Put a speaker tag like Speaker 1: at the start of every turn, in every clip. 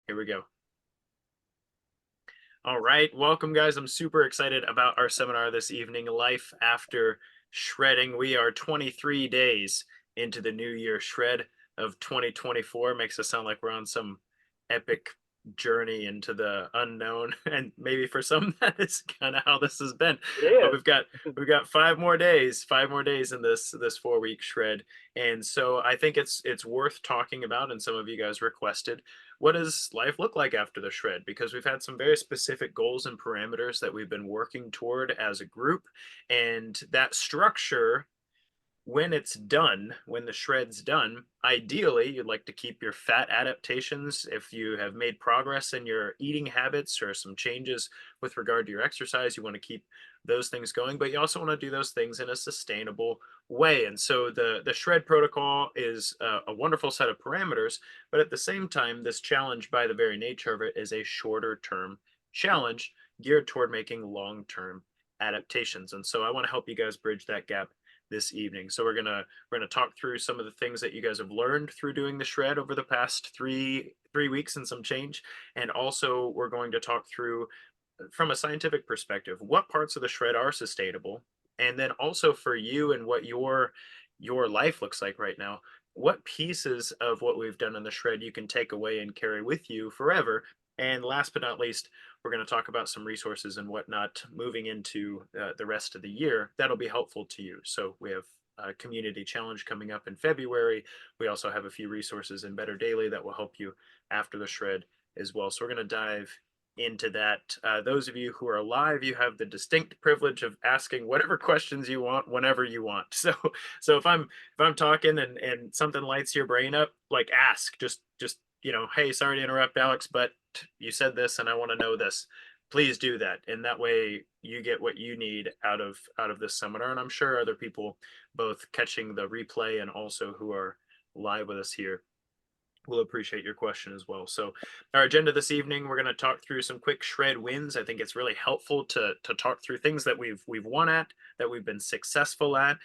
Speaker 1: Here we go. All right. Welcome, guys. I'm super excited about our seminar this evening, Life After Shredding. We are 23 days into the new year shred of 2024. Makes us sound like we're on some epic journey into the unknown. And maybe for some that is kind of how this has been.
Speaker 2: It
Speaker 1: But
Speaker 2: is.
Speaker 1: we've got 5 more days in this 4 week shred. And so I think it's worth talking about, and some of you guys requested, what does life look like after the shred? Because we've had some very specific goals and parameters that we've been working toward as a group. And that structure, when it's done, when the shred's done, ideally, you'd like to keep your fat adaptations. If you have made progress in your eating habits or some changes with regard to your exercise, you want to keep those things going, but you also want to do those things in a sustainable way. And so the shred protocol is a wonderful set of parameters, but at the same time, this challenge, by the very nature of it, is a shorter term challenge geared toward making long term adaptations. And so I want to help you guys bridge that gap this evening. So we're gonna talk through some of the things that you guys have learned through doing the shred over the past three weeks and some change, and also we're going to talk through from a scientific perspective what parts of the shred are sustainable, and then also for you and what your life looks like right now. What pieces of what we've done in the shred you can take away and carry with you forever. And last but not least, we're going to talk about some resources and whatnot moving into the rest of the year that'll be helpful to you. So we have a community challenge coming up in February. We also have a few resources in Better Daily that will help you after the shred as well. So we're going to dive into that. Those of you who are live, you have the distinct privilege of asking whatever questions you want whenever you want. So if I'm talking and something lights your brain up, like ask, just hey, sorry to interrupt, Alex, but you said this and I want to know this. Please do that, and that way you get what you need out of this seminar. And I'm sure other people, both catching the replay and also who are live with us here, will appreciate your question as well. So, our agenda this evening, we're going to talk through some quick shred wins. I think it's really helpful to talk through things that we've won at, that we've been successful at,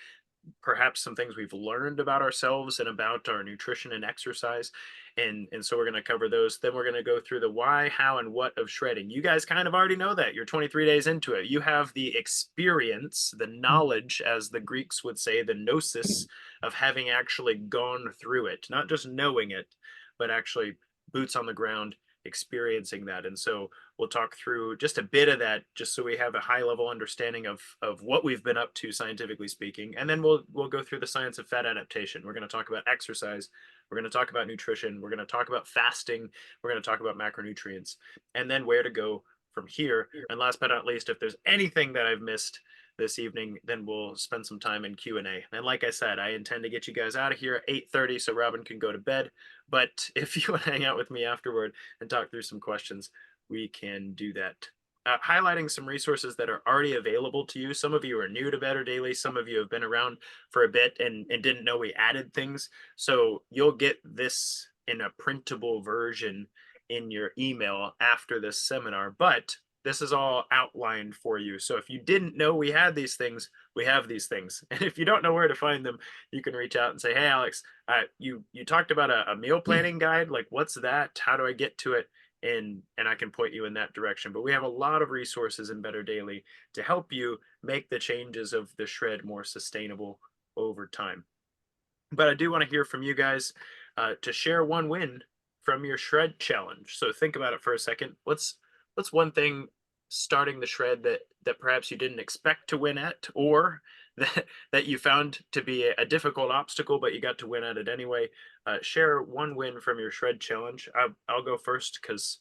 Speaker 1: perhaps some things we've learned about ourselves and about our nutrition and exercise. And so we're going to cover those. Then we're going to go through the why, how, and what of shredding. You guys kind of already know that. You're 23 days into it. You have the experience, the knowledge, as the Greeks would say, the gnosis of having actually gone through it, not just knowing it, but actually boots on the ground experiencing that. And so we'll talk through just a bit of that, just so we have a high level understanding of what we've been up to scientifically speaking. And then we'll go through the science of fat adaptation. We're going to talk about exercise, we're going to talk about nutrition, we're going to talk about fasting, we're going to talk about macronutrients, and then where to go from here. And last but not least, if there's anything that I've missed this evening, then we'll spend some time in Q&A. And like I said, I intend to get you guys out of here at 8:30 so Robin can go to bed. But if you want to hang out with me afterward and talk through some questions, we can do that. Highlighting some resources that are already available to you. Some of you are new to Better Daily. Some of you have been around for a bit and didn't know we added things. So you'll get this in a printable version in your email after this seminar. But this is all outlined for you. So if you didn't know we had these things, we have these things. And if you don't know where to find them, you can reach out and say, "Hey, Alex, you talked about a meal planning guide. Like, what's that? How do I get to it?" And I can point you in that direction. But we have a lot of resources in Better Daily to help you make the changes of the shred more sustainable over time. But I do want to hear from you guys to share one win from your shred challenge. So think about it for a second. What's one thing starting the shred that perhaps you didn't expect to win at, or that you found to be a difficult obstacle, but you got to win at it anyway. Share one win from your shred challenge. I'll go first because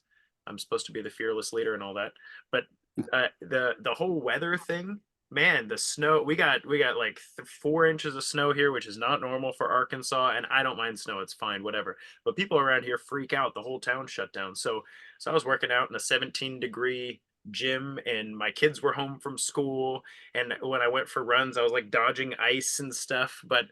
Speaker 1: I'm supposed to be the fearless leader and all that. But the whole weather thing, man, the snow, we got like 4 inches of snow here, which is not normal for Arkansas. And I don't mind snow, it's fine, whatever. But people around here freak out. The whole town shut down. So I was working out in a 17-degree gym, and my kids were home from school, and when I went for runs I was like dodging ice and stuff. But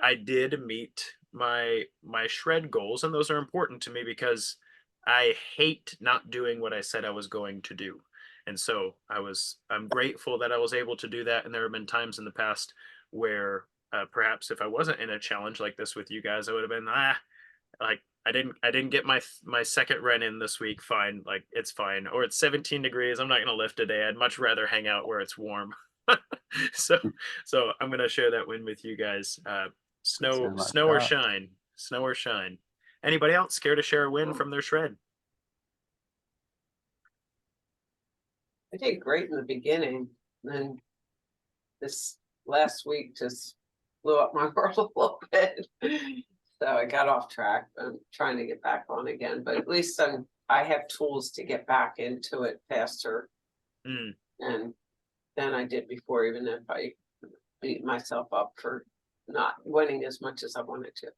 Speaker 1: I did meet my shred goals, and those are important to me because I hate not doing what I said I was going to do. And so I'm grateful that I was able to do that. And there have been times in the past where perhaps if I wasn't in a challenge like this with you guys, I would have been like I didn't get my second run in this week. Fine, like it's fine. Or it's 17 degrees. I'm not gonna lift today. I'd much rather hang out where it's warm. so so I'm gonna share that win with you guys. Snow
Speaker 2: Sound like
Speaker 1: snow or
Speaker 2: that.
Speaker 1: shine, snow or shine. Anybody else care to share a win from their shred?
Speaker 3: I did great in the beginning, then this last week just blew up my world a little bit. So I got off track. I'm trying to get back on again, but at least I have tools to get back into it faster
Speaker 1: Mm.
Speaker 3: and than I did before, even if I beat myself up for not winning as much as I wanted to.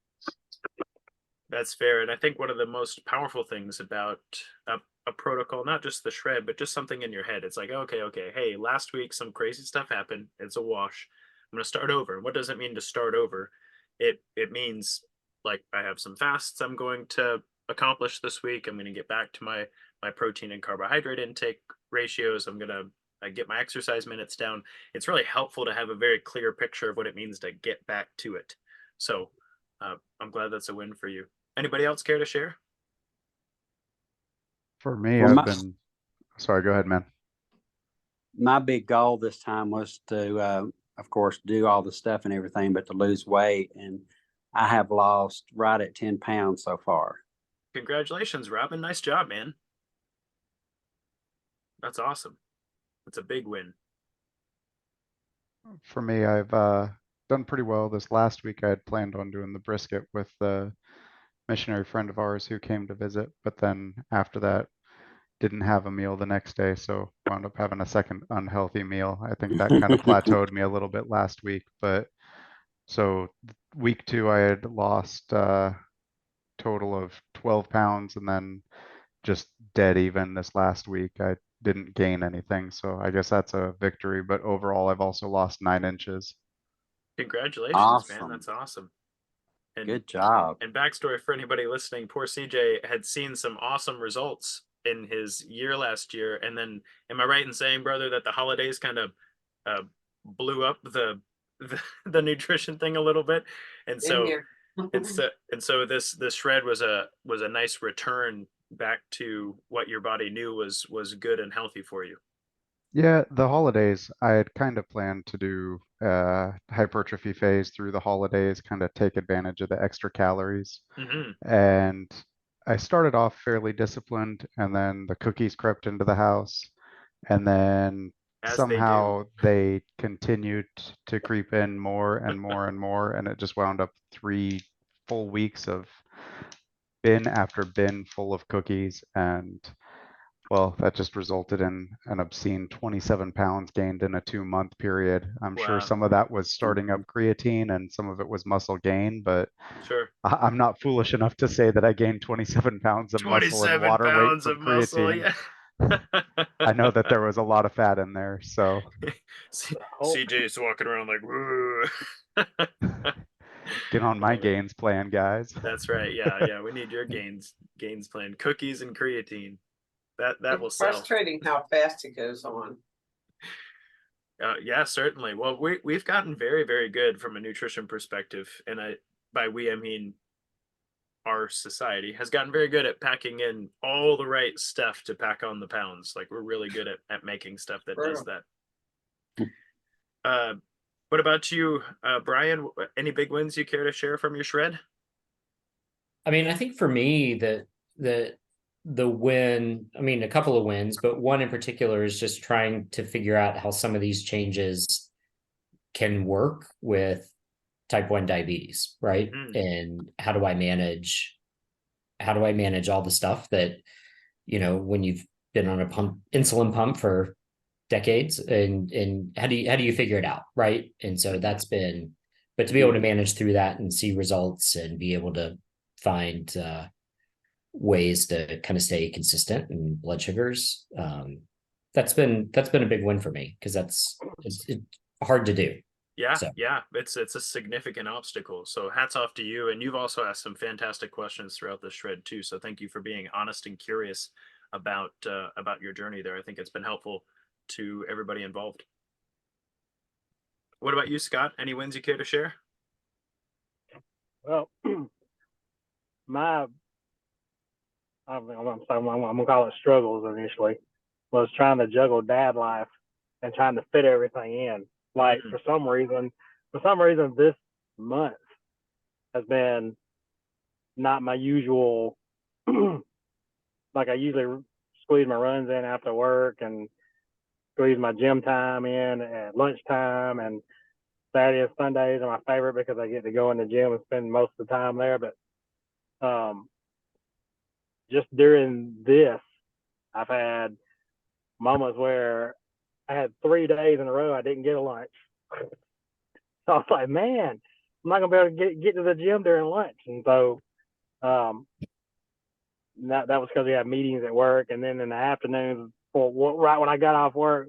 Speaker 1: That's fair. And I think one of the most powerful things about a protocol, not just the shred, but just something in your head. It's like, okay, okay, hey, last week some crazy stuff happened. It's a wash. I'm gonna start over. What does it mean to start over? It means like I have some fasts I'm going to accomplish this week. I'm gonna get back to my protein and carbohydrate intake ratios. I'm gonna get my exercise minutes down. It's really helpful to have a very clear picture of what it means to get back to it. So I'm glad that's a win for you. Anybody else care to share?
Speaker 2: For me,
Speaker 4: Well,
Speaker 2: I've been, sorry, go ahead, man.
Speaker 4: my big goal this time was to, of course, do all the stuff and everything, but to lose weight. And I have lost right at 10 pounds so far.
Speaker 1: Congratulations, Robin. Nice job, man. That's awesome. That's a big win.
Speaker 2: For me, I've done pretty well. This last week, I had planned on doing the brisket with the missionary friend of ours who came to visit, but then after that, didn't have a meal the next day, so wound up having a second unhealthy meal. I think that kind of plateaued me a little bit last week, but so week two, I had lost total of 12 pounds and then just dead even this last week. I didn't gain anything, so I guess that's a victory. But overall, I've also lost 9 inches.
Speaker 1: Congratulations, man.
Speaker 4: Awesome.
Speaker 1: That's awesome. And
Speaker 4: Good job.
Speaker 1: and backstory for anybody listening, poor CJ had seen some awesome results in his year last year. And then am I right in saying, brother, that the holidays kind of uh, blew up the nutrition thing a little bit? And
Speaker 3: In
Speaker 1: so
Speaker 3: here.
Speaker 1: and so this shred was a nice return back to what your body knew was good and healthy for you.
Speaker 2: Yeah, the holidays, I had kind of planned to do hypertrophy phase through the holidays, kind of take advantage of the extra calories.
Speaker 1: Hmm.
Speaker 2: And I started off fairly disciplined, and then the cookies crept into the house, and then
Speaker 1: As they do.
Speaker 2: somehow they continued to creep in more and more and more, and it just wound up 3 full weeks of bin after bin full of cookies, and well, that just resulted in an obscene 27 pounds gained in a 2 month period. I'm sure
Speaker 1: Wow.
Speaker 2: some of that was starting up
Speaker 4: Mhm.
Speaker 2: creatine and some of it was muscle gain, but
Speaker 1: Sure.
Speaker 2: I'm not foolish enough to say that I gained 27 pounds of muscle and
Speaker 1: 27
Speaker 2: water weight
Speaker 1: pounds
Speaker 2: from
Speaker 1: of muscle.
Speaker 2: creatine.
Speaker 1: Yeah.
Speaker 2: I know that there was a lot of fat in there, so
Speaker 4: Hulk.
Speaker 1: CJ's walking around like, woo.
Speaker 2: get on my
Speaker 1: Love it.
Speaker 2: gains plan, guys.
Speaker 1: That's right. Yeah, yeah. We need your gains plan. Cookies and creatine. That will
Speaker 3: It's
Speaker 1: sell.
Speaker 3: frustrating how fast it goes on.
Speaker 1: Yeah, certainly. Well, we've gotten very, very good from a nutrition perspective, and by we I mean our society has gotten very good at packing in all the right stuff to pack on the pounds. Like we're really good at making stuff that does
Speaker 3: True.
Speaker 1: that. Uh, what about you, Brian? Any big wins you care to share from your shred?
Speaker 5: I mean, I think for me the the win, I mean, a couple of wins, but one in particular is just trying to figure out how some of these changes can work with type 1 diabetes, right?
Speaker 1: Mm,
Speaker 5: And how do I manage all the stuff that, when you've been on a insulin pump for decades, and how do you figure it out, right? And so
Speaker 1: hmm.
Speaker 5: but to be able to manage through that and see results and be able to find ways to kind of stay consistent in blood sugars, that's been a big win for me, because it's hard to do.
Speaker 1: Yeah,
Speaker 5: So
Speaker 1: yeah, it's a significant obstacle. So hats off to you, and you've also asked some fantastic questions throughout this shred too. So thank you for being honest and curious about your journey there. I think it's been helpful to everybody involved. What about you, Scott? Any wins you care to share?
Speaker 6: Well, my I'm gonna call it struggles initially, was trying to juggle dad life and trying to fit everything in. Like
Speaker 1: Mhm.
Speaker 6: for some reason, this month has been not my usual. Like I usually squeeze my runs in after work and squeeze my gym time in at lunchtime, and Saturday and Sundays are my favorite because I get to go in the gym and spend most of the time there. But um, just during this, I've had moments where I had 3 days in a row I didn't get a lunch. So I was like, man, I'm not gonna be able to get to the gym during lunch. And so um, that was because we had meetings at work, and then in the afternoons, right when I got off work,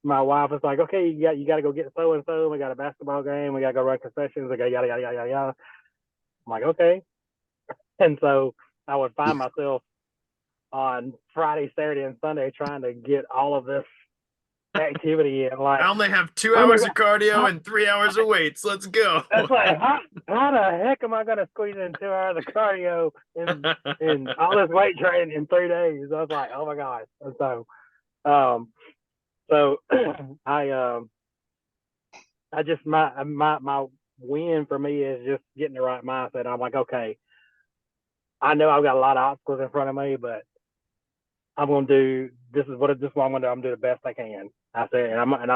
Speaker 6: my wife was like, okay, you got to go get so and so. We got a basketball game. We got to go run concessions. We got yada yada yada yada. I'm like, okay. And so I would find myself on Friday, Saturday, and Sunday trying to get all of this activity in. Like,
Speaker 1: I only have 2
Speaker 6: oh my
Speaker 1: hours of
Speaker 6: god,
Speaker 1: cardio and 3 hours of weights. Let's go.
Speaker 6: that's like how the heck am I gonna squeeze in 2 hours of cardio in all this weight training in 3 days? I was like, oh my god. And so I just my win for me is just getting the right mindset. I'm like, okay, I know I've got a lot of obstacles in front of me, but I'm gonna do this is what I'm gonna do. I'm gonna do the best I can. I said, and I'm gonna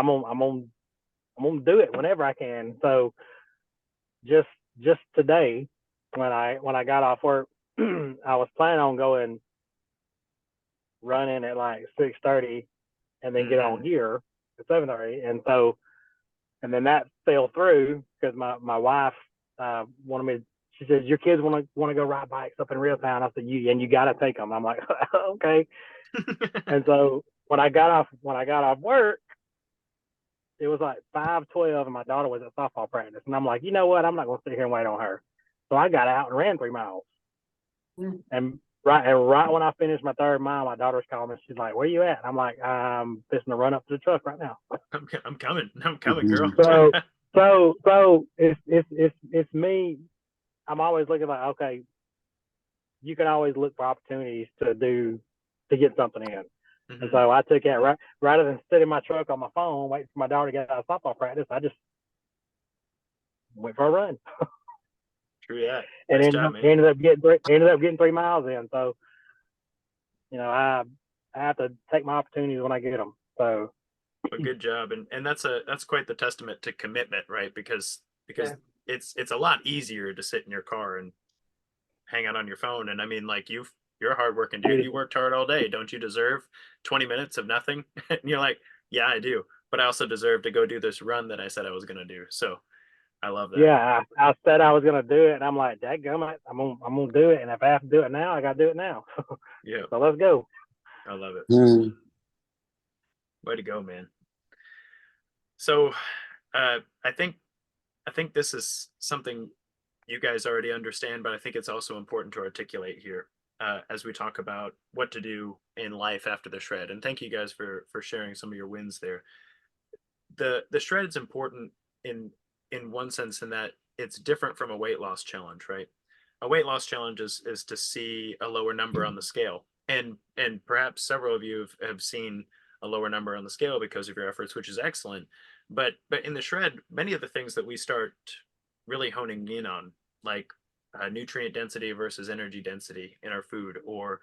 Speaker 6: do it whenever I can. So just today, when I got off work, I was planning on going running at like 6:30 and then get on here at 7:30, and then that fell through because my wife wanted me. She says your kids want to go ride bikes up in Real Town. I said you got to take them. I'm like okay. And so when I got off work, it was like 5:12, and my daughter was at softball practice, and I'm like, you know what? I'm not gonna sit here and wait on her. So I got out and ran 3 miles.
Speaker 3: Mm.
Speaker 6: And right when I finished my third mile, my daughter's calling me. She's like, "Where you at?" I'm like, "I'm fixing to run up to the truck right now."
Speaker 1: I'm coming. I'm coming, girl.
Speaker 6: So it's me. I'm always looking like, okay, you can always look for opportunities to get something in. And
Speaker 1: Mhm.
Speaker 6: so I took that rather than sitting in my truck on my phone waiting for my daughter to get out of softball practice. I just went for a run
Speaker 1: True that.
Speaker 6: and
Speaker 1: Nice job, man.
Speaker 6: ended up getting 3 miles in. So I have to take my opportunities when I get them. So
Speaker 1: But good job, and that's quite the testament to commitment, right? Because
Speaker 3: Yeah.
Speaker 1: it's a lot easier to sit in your car and hang out on your phone. And I mean, like you're a hardworking dude. You worked hard all day. Don't you deserve 20 minutes of nothing? And you're like, yeah, I do. But I also deserve to go do this run that I said I was gonna do. So I love that.
Speaker 6: yeah, I said I was gonna do it, and I'm like, dadgummit, I'm gonna do it, and if I have to do it now, I gotta do it now.
Speaker 1: Yeah,
Speaker 6: So let's go.
Speaker 1: I love it.
Speaker 4: Mm.
Speaker 1: Way to go, man. So I think this is something you guys already understand, but I think it's also important to articulate here as we talk about what to do in life after the shred. And thank you guys for sharing some of your wins there. The shred is important in one sense in that it's different from a weight loss challenge, right? A weight loss challenge is to see a lower number on the scale, and perhaps several of you have seen a lower number on the scale because of your efforts, which is excellent. But in the shred, many of the things that we start really honing in on, like nutrient density versus energy density in our food, or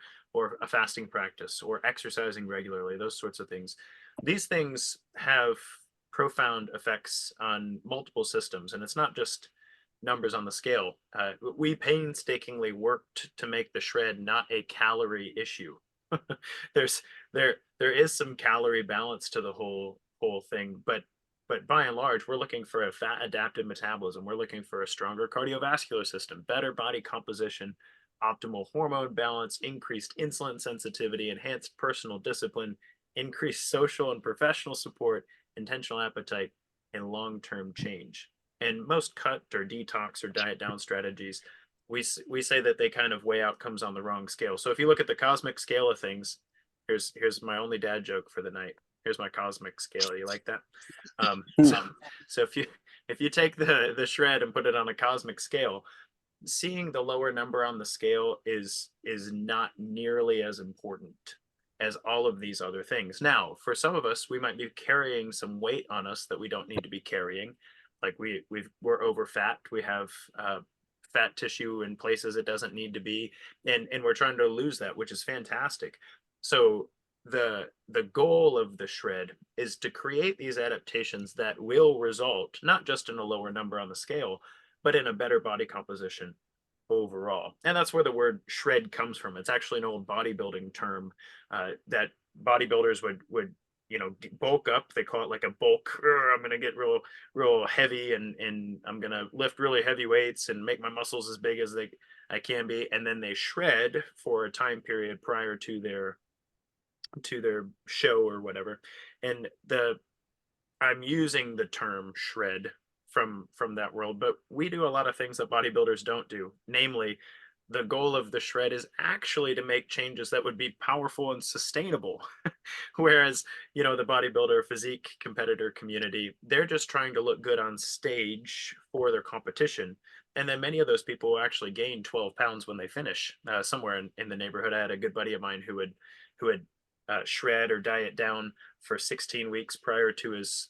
Speaker 1: a fasting practice, or exercising regularly, those sorts of things. These things have profound effects on multiple systems, and it's not just numbers on the scale. We painstakingly worked to make the shred not a calorie issue. There's there is some calorie balance to the whole thing, but by and large, we're looking for a fat adapted metabolism. We're looking for a stronger cardiovascular system, better body composition, optimal hormone balance, increased insulin sensitivity, enhanced personal discipline, increased social and professional support, intentional appetite, and long-term change. And most cut or detox or diet down strategies, we say that they kind of weigh outcomes on the wrong scale. So if you look at the cosmic scale of things, here's my only dad joke for the night. Here's my cosmic scale. You like that? So if you take the shred and put it on a cosmic scale, seeing the lower number on the scale is not nearly as important as all of these other things. Now, for some of us, we might be carrying some weight on us that we don't need to be carrying. Like we're over fat. We have fat tissue in places it doesn't need to be, and we're trying to lose that, which is fantastic. So the goal of the shred is to create these adaptations that will result not just in a lower number on the scale, but in a better body composition overall. And that's where the word shred comes from. It's actually an old bodybuilding term that bodybuilders would bulk up. They call it like a bulk. I'm gonna get real heavy and I'm gonna lift really heavy weights and make my muscles as big as I can be, and then they shred for a time period prior to their show or whatever. And I'm using the term shred from that world, but we do a lot of things that bodybuilders don't do. Namely, the goal of the shred is actually to make changes that would be powerful and sustainable. Whereas, the bodybuilder physique competitor community, they're just trying to look good on stage for their competition. And then many of those people will actually gain 12 pounds when they finish. Somewhere in the neighborhood, I had a good buddy of mine who would shred or diet down for 16 weeks prior to his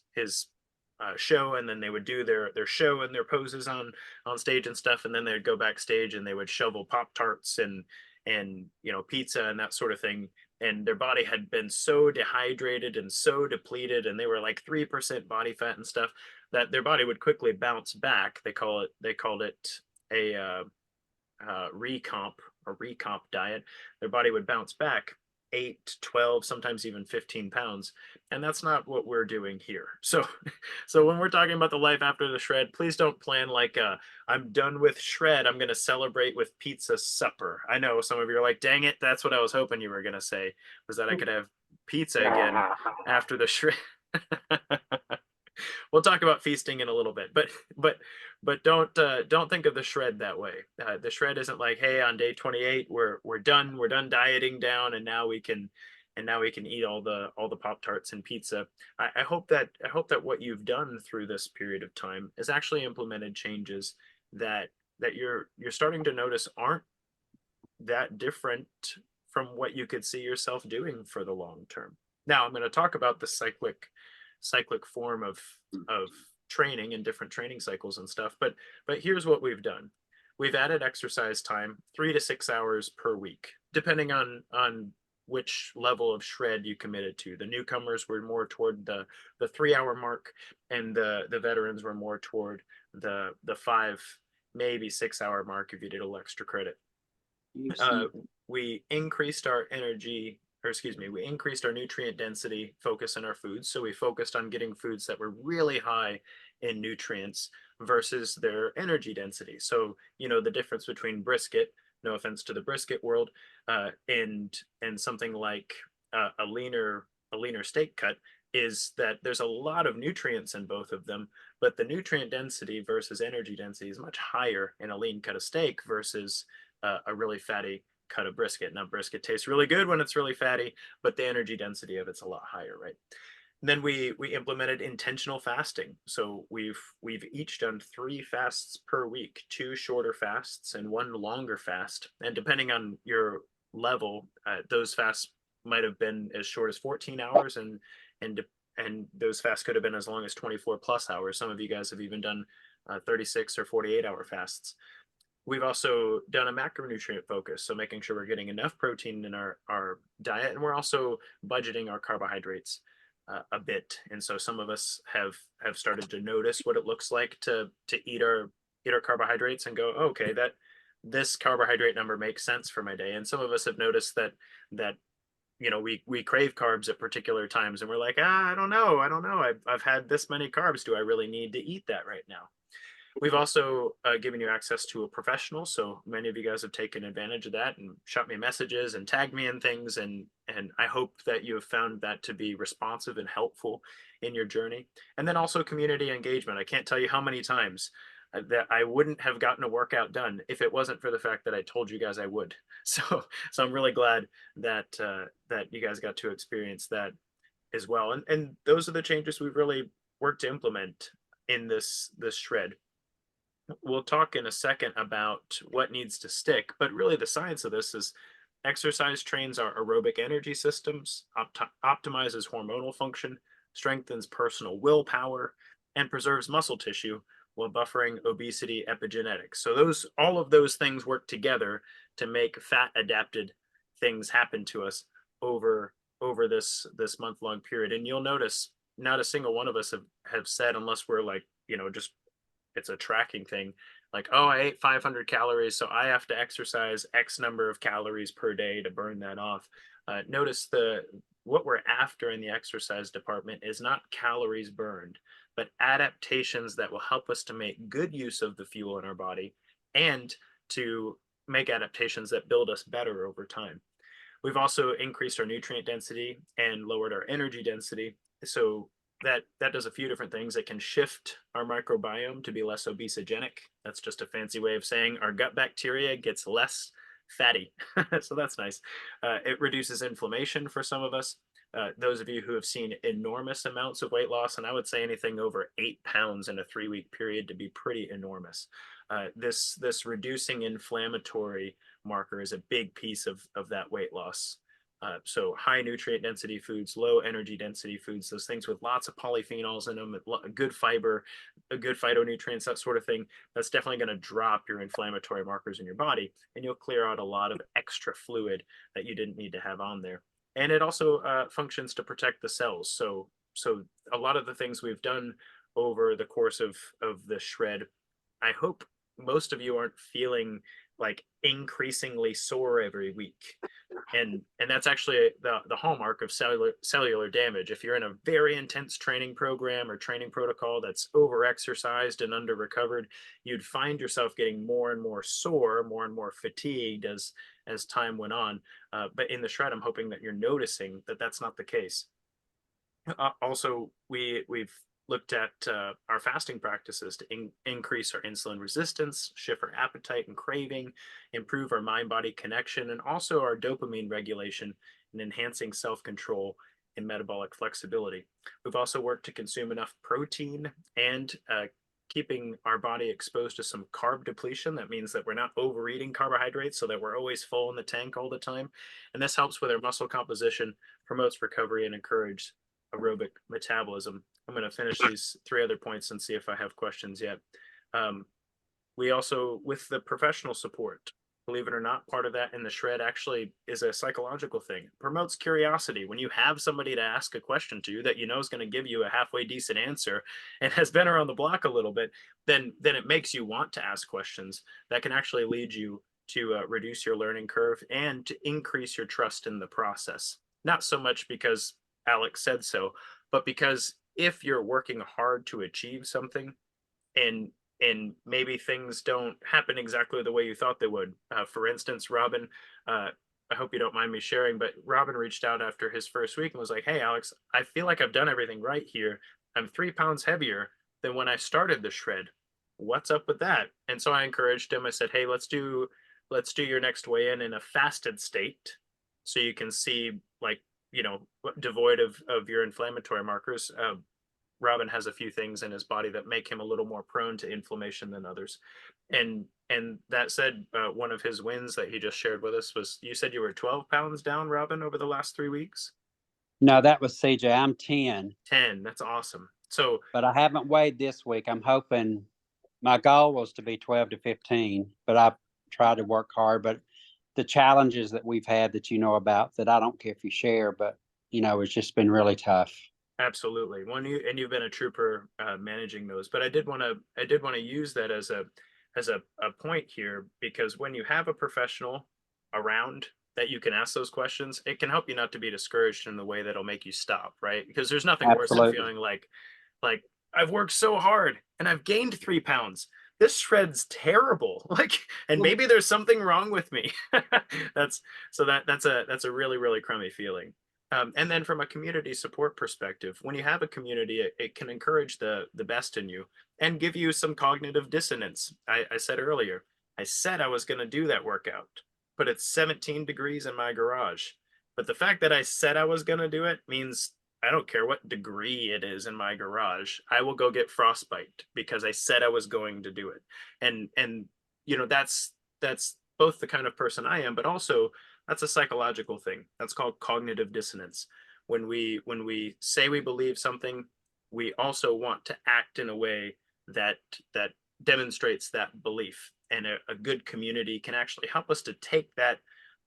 Speaker 1: show, and then they would do their show and their poses on stage and stuff, and then they'd go backstage and they would shovel Pop Tarts and pizza and that sort of thing. And their body had been so dehydrated and so depleted, and they were like 3% body fat and stuff, that their body would quickly bounce back. They called it a recomp or recomp diet. Their body would bounce back 8, 12, sometimes even 15 pounds. And that's not what we're doing here. So when we're talking about the life after the shred, please don't plan like I'm done with shred, I'm going to celebrate with pizza supper. I know some of you are like, dang it, that's what I was hoping you were going to say, was that I could have pizza again after the shred. We'll talk about feasting in a little bit, but don't think of the shred that way. The shred isn't like, hey, on day 28 we're done dieting down, and now we can eat all the Pop Tarts and pizza. I hope that what you've done through this period of time is actually implemented changes that you're starting to notice aren't that different from what you could see yourself doing for the long term. Now I'm going to talk about the cyclic form of training and different training cycles and stuff, but here's what we've done. We've added exercise time 3 to 6 hours per week, depending on which level of shred you committed to. The newcomers were more toward the 3-hour mark, and the veterans were more toward the 5, maybe 6-hour mark if you did a little extra credit. We increased our energy, or excuse me, we increased our nutrient density focus in our foods. So we focused on getting foods that were really high in nutrients versus their energy density. So, the difference between brisket, no offense to the brisket world, and something like a leaner steak cut, is that there's a lot of nutrients in both of them, but the nutrient density versus energy density is much higher in a lean cut of steak versus a really fatty cut of brisket. Now, brisket tastes really good when it's really fatty, but the energy density of it's a lot higher, right? And then we implemented intentional fasting. So we've each done 3 fasts per week, 2 shorter fasts and 1 longer fast. And depending on your level, those fasts might have been as short as 14 hours, and those fasts could have been as long as 24 plus hours. Some of you guys have even done 36 or 48-hour fasts. We've also done a macronutrient focus, so making sure we're getting enough protein in our diet, and we're also budgeting our carbohydrates a bit. And so some of us have started to notice what it looks like to eat our carbohydrates and go, oh, okay, that this carbohydrate number makes sense for my day. And some of us have noticed that we crave carbs at particular times, and we're like, I don't know, I've had this many carbs, do I really need to eat that right now? We've also given you access to a professional. So many of you guys have taken advantage of that and shot me messages and tagged me in things. And I hope that you have found that to be responsive and helpful in your journey. And then also community engagement. I can't tell you how many times that I wouldn't have gotten a workout done if it wasn't for the fact that I told you guys I would. So I'm really glad that you guys got to experience that as well. And those are the changes we've really worked to implement in this shred. We'll talk in a second about what needs to stick, but really the science of this is exercise trains our aerobic energy systems, optimizes hormonal function, strengthens personal willpower, and preserves muscle tissue while buffering obesity epigenetics. So those all of those things work together to make fat adapted things happen to us over this month long period. And you'll notice not a single one of us have said, unless we're like, just it's a tracking thing, like, oh, I ate 500 calories, so I have to exercise X number of calories per day to burn that off. Notice the what we're after in the exercise department is not calories burned, but adaptations that will help us to make good use of the fuel in our body and to make adaptations that build us better over time. We've also increased our nutrient density and lowered our energy density. So that does a few different things. It can shift our microbiome to be less obesogenic. That's just a fancy way of saying our gut bacteria gets less fatty. So that's nice. It reduces inflammation for some of us. Those of you who have seen enormous amounts of weight loss, and I would say anything over 8 pounds in a 3-week period to be pretty enormous. This reducing inflammatory marker is a big piece of that weight loss. So high nutrient density foods, low energy density foods, those things with lots of polyphenols in them, good fiber, a good phytonutrients, that sort of thing, that's definitely going to drop your inflammatory markers in your body, and you'll clear out a lot of extra fluid that you didn't need to have on there. And it also functions to protect the cells. So a lot of the things we've done over the course of the shred, I hope most of you aren't feeling like increasingly sore every week, and that's actually the hallmark of cellular damage. If you're in a very intense training program or training protocol that's over exercised and under recovered, you'd find yourself getting more and more sore, more and more fatigued as time went on. But in the shred, I'm hoping that you're noticing that that's not the case. Also, we've looked at our fasting practices to increase our insulin resistance, shift our appetite and craving, improve our mind-body connection, and also our dopamine regulation and enhancing self-control and metabolic flexibility. We've also worked to consume enough protein and keeping our body exposed to some carb depletion. That means that we're not overeating carbohydrates so that we're always full in the tank all the time. And this helps with our muscle composition, promotes recovery, and encourages aerobic metabolism. I'm going to finish these 3 other points and see if I have questions yet. We also, with the professional support, believe it or not, part of that in the shred actually is a psychological thing. It promotes curiosity. When you have somebody to ask a question to that you know is going to give you a halfway decent answer and has been around the block a little bit, then it makes you want to ask questions that can actually lead you to reduce your learning curve and to increase your trust in the process. Not so much because Alex said so, but because if you're working hard to achieve something and maybe things don't happen exactly the way you thought they would. For instance, Robin, I hope you don't mind me sharing, but Robin reached out after his first week and was like, "Hey, Alex, I feel like I've done everything right here. I'm 3 pounds heavier than when I started the shred. What's up with that?" And so I encouraged him. I said, "Hey, let's do your next weigh-in in a fasted state, so you can see like devoid of your inflammatory markers." Robin has a few things in his body that make him a little more prone to inflammation than others. And that said, one of his wins that he just shared with us was, you said you were 12 pounds down, Robin, over the last 3 weeks.
Speaker 4: No, that was CJ. I'm 10,
Speaker 1: 10. That's awesome. So
Speaker 4: but I haven't weighed this week. I'm hoping my goal was to be 12 to 15, but I tried to work hard. But the challenges that we've had that you know about, that I don't care if you share, but it's just been really tough.
Speaker 1: absolutely. You've been a trooper managing those. But I did want to use that as a point here, because when you have a professional around that you can ask those questions, it can help you not to be discouraged in the way that'll make you stop, right? Because there's nothing worse than
Speaker 4: Absolutely.
Speaker 1: feeling like I've worked so hard and I've gained 3 pounds. This shred's terrible. Like, and maybe there's something wrong with me. that's that's a really, really crummy feeling. And then from a community support perspective, when you have a community, it can encourage the best in you and give you some cognitive dissonance. I said earlier, I said I was going to do that workout, but it's 17 degrees in my garage. But the fact that I said I was going to do it means I don't care what degree it is in my garage. I will go get frostbite because I said I was going to do it. And that's both the kind of person I am, but also that's a psychological thing. That's called cognitive dissonance. When we say we believe something, we also want to act in a way that demonstrates that belief. And a good community can actually help us to take that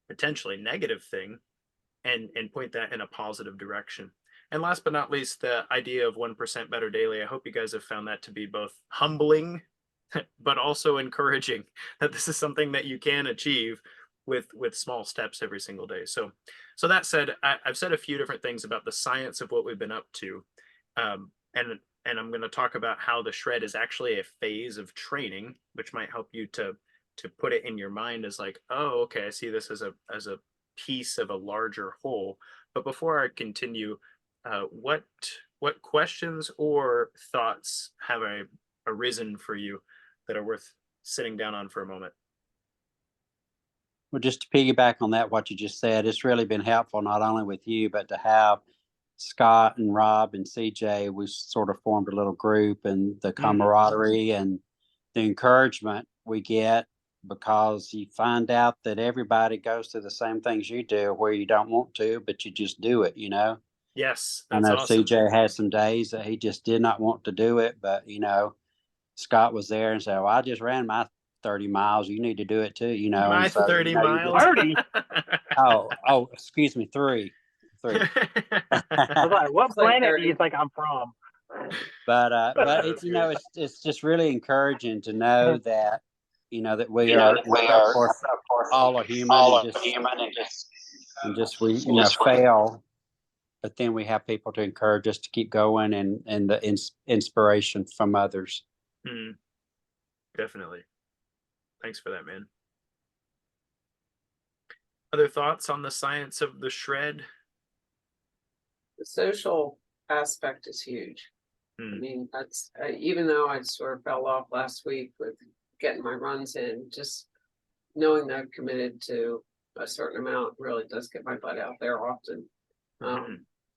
Speaker 1: potentially negative thing and point that in a positive direction. And last but not least, the idea of 1% better daily. I hope you guys have found that to be both humbling, but also encouraging that this is something that you can achieve with small steps every single day. So that said, I've said a few different things about the science of what we've been up to, and I'm going to talk about how the shred is actually a phase of training, which might help you to put it in your mind as like, oh, okay, I see this as a piece of a larger whole. But before I continue, what questions or thoughts have arisen for you that are worth sitting down on for a moment?
Speaker 4: Well, just to piggyback on that, what you just said, it's really been helpful not only with you, but to have Scott and Rob and CJ. We sort of formed a little group, and the camaraderie and the encouragement we get, because you find out that everybody goes through the same things you do where you don't want to, but you just do it,
Speaker 1: Yes,
Speaker 4: I
Speaker 1: that's
Speaker 4: know
Speaker 1: awesome.
Speaker 4: CJ had some days that he just did not want to do it, but Scott was there and said, "Well, I just ran my 30 miles. You need to do it too,"
Speaker 1: My
Speaker 4: And so
Speaker 1: 30
Speaker 4: you just,
Speaker 1: miles.
Speaker 6: 30.
Speaker 4: excuse me, three.
Speaker 6: I was like, what
Speaker 3: It's like
Speaker 6: planet do
Speaker 3: 30.
Speaker 6: you think I'm from?
Speaker 4: But it's
Speaker 1: That's good.
Speaker 4: it's just really encouraging to know that that we
Speaker 1: Yeah,
Speaker 4: are, of course, all are human, and just we fail, but then we have people to encourage us to keep going, and the inspiration from others.
Speaker 1: definitely. Thanks for that, man. Other thoughts on the science of the shred?
Speaker 3: The social aspect is huge. I mean, that's even though I sort of fell off last week with getting my runs in, just knowing that I'm committed to a certain amount really does get my butt out there often.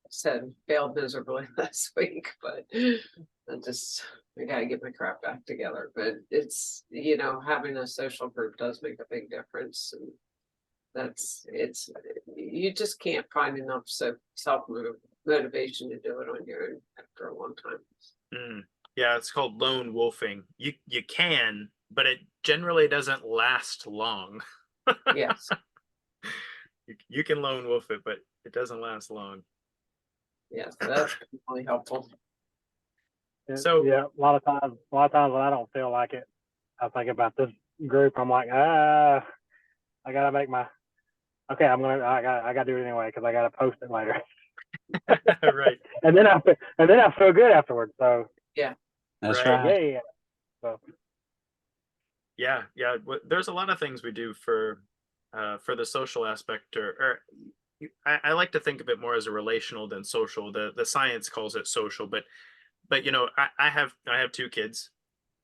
Speaker 3: Said failed miserably last week, but I gotta get my crap back together. But it's having a social group does make a big difference, and you just can't find enough self motivation to do it on your own after a long time.
Speaker 1: Yeah, it's called lone wolfing. You can, but it generally doesn't last long.
Speaker 3: Yes.
Speaker 1: You can lone wolf it, but it doesn't last long.
Speaker 3: Yes, that's really helpful.
Speaker 1: So
Speaker 6: yeah, a lot of times when I don't feel like it, I think about this group. I'm like, I gotta make I gotta do it anyway because I gotta post it later.
Speaker 1: right.
Speaker 6: and then I feel good afterwards. So
Speaker 3: yeah,
Speaker 4: That's
Speaker 1: right.
Speaker 4: right.
Speaker 6: Yeah. So
Speaker 1: Yeah. There's a lot of things we do for the social aspect, or I like to think of it more as a relational than social. The science calls it social, but I have two kids,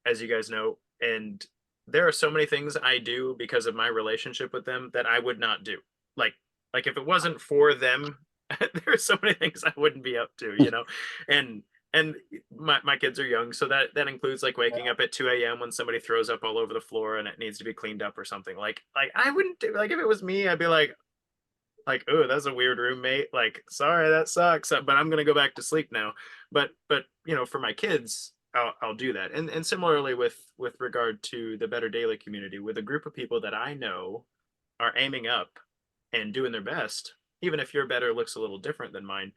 Speaker 1: as you guys know, and there are so many things I do because of my relationship with them that I would not do. Like if it wasn't for them, there are so many things I wouldn't be up to. And my kids are young, so that includes like waking up at 2 a.m. when somebody throws up all over the floor and it needs to be cleaned up or something. Like I wouldn't do, like if it was me, I'd be like, oh, that's a weird roommate. Like, sorry, that sucks, but I'm gonna go back to sleep now. But for my kids, I'll do that. And similarly with regard to the Better Daily community, with a group of people that I know are aiming up and doing their best, even if your better looks a little different than mine,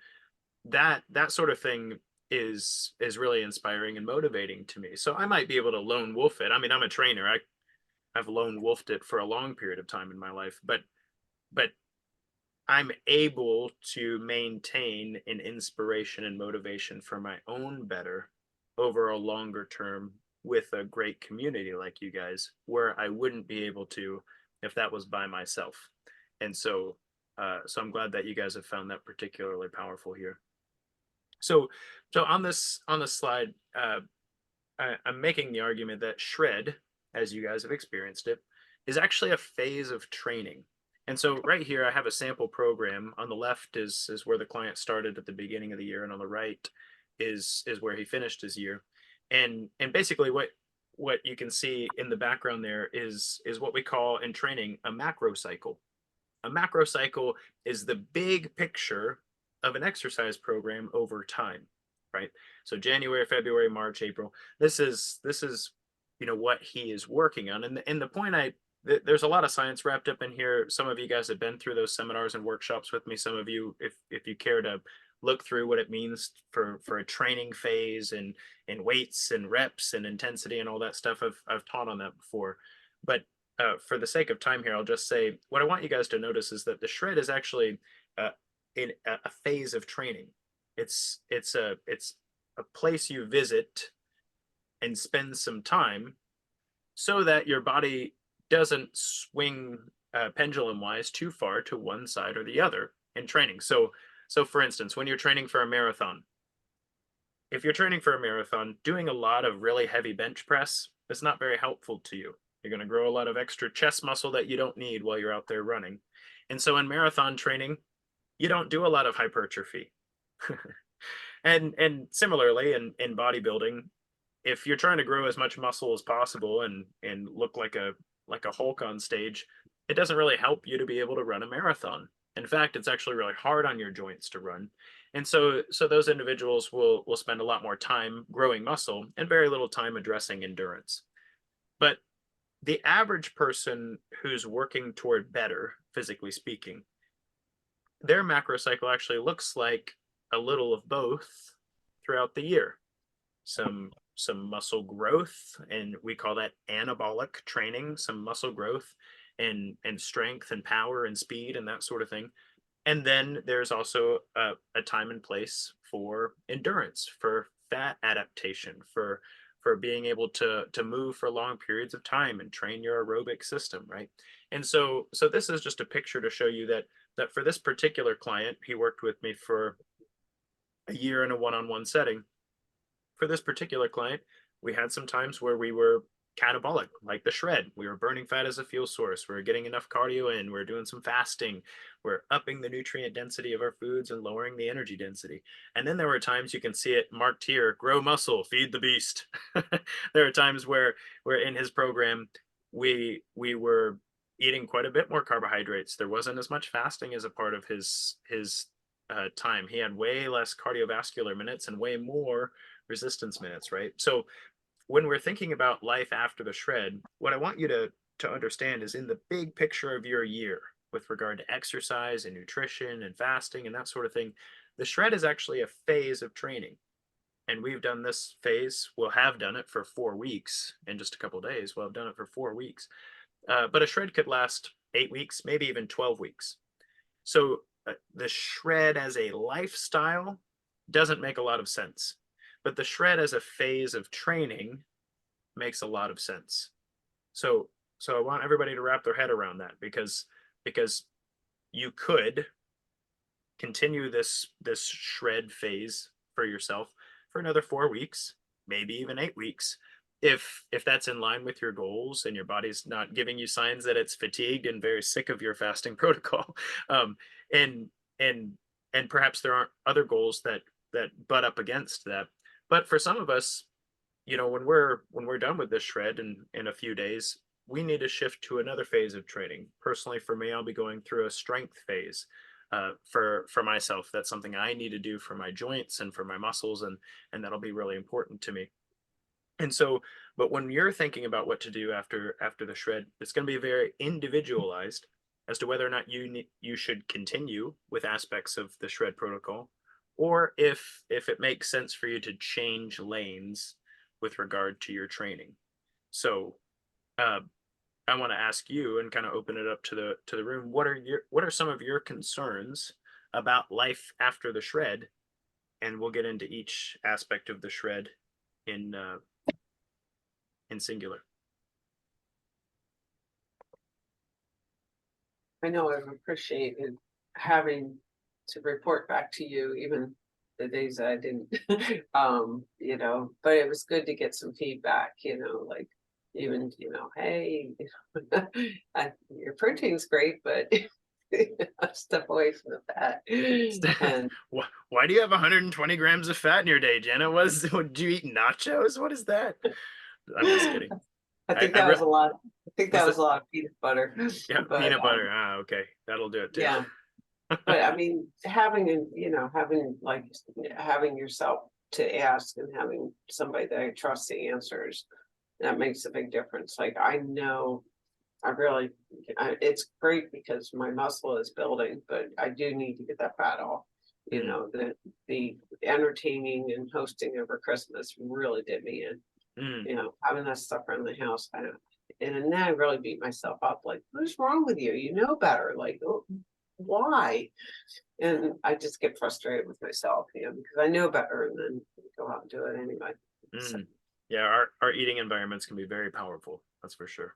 Speaker 1: that sort of thing is really inspiring and motivating to me. So I might be able to lone wolf it. I mean, I'm a trainer. I've lone wolfed it for a long period of time in my life, but I'm able to maintain an inspiration and motivation for my own better over a longer term with a great community like you guys, where I wouldn't be able to if that was by myself. And so I'm glad that you guys have found that particularly powerful here. So on this slide, I'm making the argument that shred, as you guys have experienced it, is actually a phase of training. And so right here, I have a sample program. On the left is where the client started at the beginning of the year, and on the right is where he finished his year. And basically what you can see in the background there is what we call in training a macro cycle. A macro cycle is the big picture of an exercise program over time, right? So January, February, March, April. This is what he is working on. And the point there's a lot of science wrapped up in here. Some of you guys have been through those seminars and workshops with me. Some of you, if you care to look through what it means for a training phase and weights and reps and intensity and all that stuff, I've taught on that before. But for the sake of time here, I'll just say what I want you guys to notice is that the shred is actually in a phase of training. It's a place you visit and spend some time so that your body doesn't swing pendulum wise too far to one side or the other in training. So for instance, when you're training for a marathon, if you're training for a marathon, doing a lot of really heavy bench press is not very helpful to you. You're going to grow a lot of extra chest muscle that you don't need while you're out there running. And so in marathon training, you don't do a lot of hypertrophy. And similarly in bodybuilding, if you're trying to grow as much muscle as possible and look like a Hulk on stage, it doesn't really help you to be able to run a marathon. In fact, it's actually really hard on your joints to run. And so those individuals will spend a lot more time growing muscle and very little time addressing endurance. But the average person who's working toward better, physically speaking, their macro cycle actually looks like a little of both throughout the year. Some muscle growth, and we call that anabolic training, some muscle growth and strength and power and speed and that sort of thing. And then there's also a time and place for endurance, for fat adaptation, for being able to move for long periods of time and train your aerobic system, right? And so this is just a picture to show you that for this particular client, he worked with me for a year in a one-on-one setting. For this particular client, we had some times where we were catabolic, like the shred. We were burning fat as a fuel source. We were getting enough cardio in. We we're doing some fasting. We're upping the nutrient density of our foods and lowering the energy density. And then there were times, you can see it marked here, grow muscle, feed the beast. There are times where in his program, we were eating quite a bit more carbohydrates. There wasn't as much fasting as a part of his time. He had way less cardiovascular minutes and way more resistance minutes, right? So when we're thinking about life after the shred, what I want you to understand is in the big picture of your year with regard to exercise and nutrition and fasting and that sort of thing, the shred is actually a phase of training. And we've done this phase, we'll have done it for 4 weeks in just a couple of days. We'll have done it for 4 weeks. But a shred could last 8 weeks, maybe even 12 weeks. So the shred as a lifestyle doesn't make a lot of sense. But the shred as a phase of training makes a lot of sense. So I want everybody to wrap their head around that because you could continue this shred phase for yourself for another 4 weeks, maybe even 8 weeks, if that's in line with your goals and your body's not giving you signs that it's fatigued and very sick of your fasting protocol. And perhaps there aren't other goals that butt up against that. But for some of us, when we're done with this shred in a few days, we need to shift to another phase of training. Personally, for me, I'll be going through a strength phase. For myself, that's something I need to do for my joints and for my muscles, and that'll be really important to me. And so, but when you're thinking about what to do after the shred, it's going to be very individualized as to whether or not you should continue with aspects of the shred protocol, or if it makes sense for you to change lanes with regard to your training. So I want to ask you and kind of open it up to the room. What are some of your concerns about life after the shred? And we'll get into each aspect of the shred in singular.
Speaker 3: I know I've appreciated having to report back to you, even the days I didn't, but it was good to get some feedback, like even, hey, your protein's great, but step away from the fat. And
Speaker 1: Why do you have 120 grams of fat in your day, Jenna? Would you eat nachos? What is that? I'm just kidding.
Speaker 3: I think
Speaker 1: I
Speaker 3: that
Speaker 1: re-
Speaker 3: was a lot. I think that
Speaker 1: was
Speaker 3: was a lot of peanut butter.
Speaker 1: Yeah,
Speaker 3: But
Speaker 1: peanut butter. Ah, okay, that'll do it too.
Speaker 3: yeah, but I mean, having having yourself to ask and having somebody that I trust the answers, that makes a big difference. Like I know, it's great because my muscle is building, but I do need to get that fat off. You
Speaker 1: Mhm.
Speaker 3: know, the entertaining and hosting over Christmas really did me in.
Speaker 1: Mm,
Speaker 3: You know, having that stuff around the house, and then I really beat myself up. Like, what's wrong with you? You know better. Like, oh, why? And I just get frustrated with myself, because I know better, and then go out and do it anyway. So,
Speaker 1: yeah, our eating environments can be very powerful. That's for sure.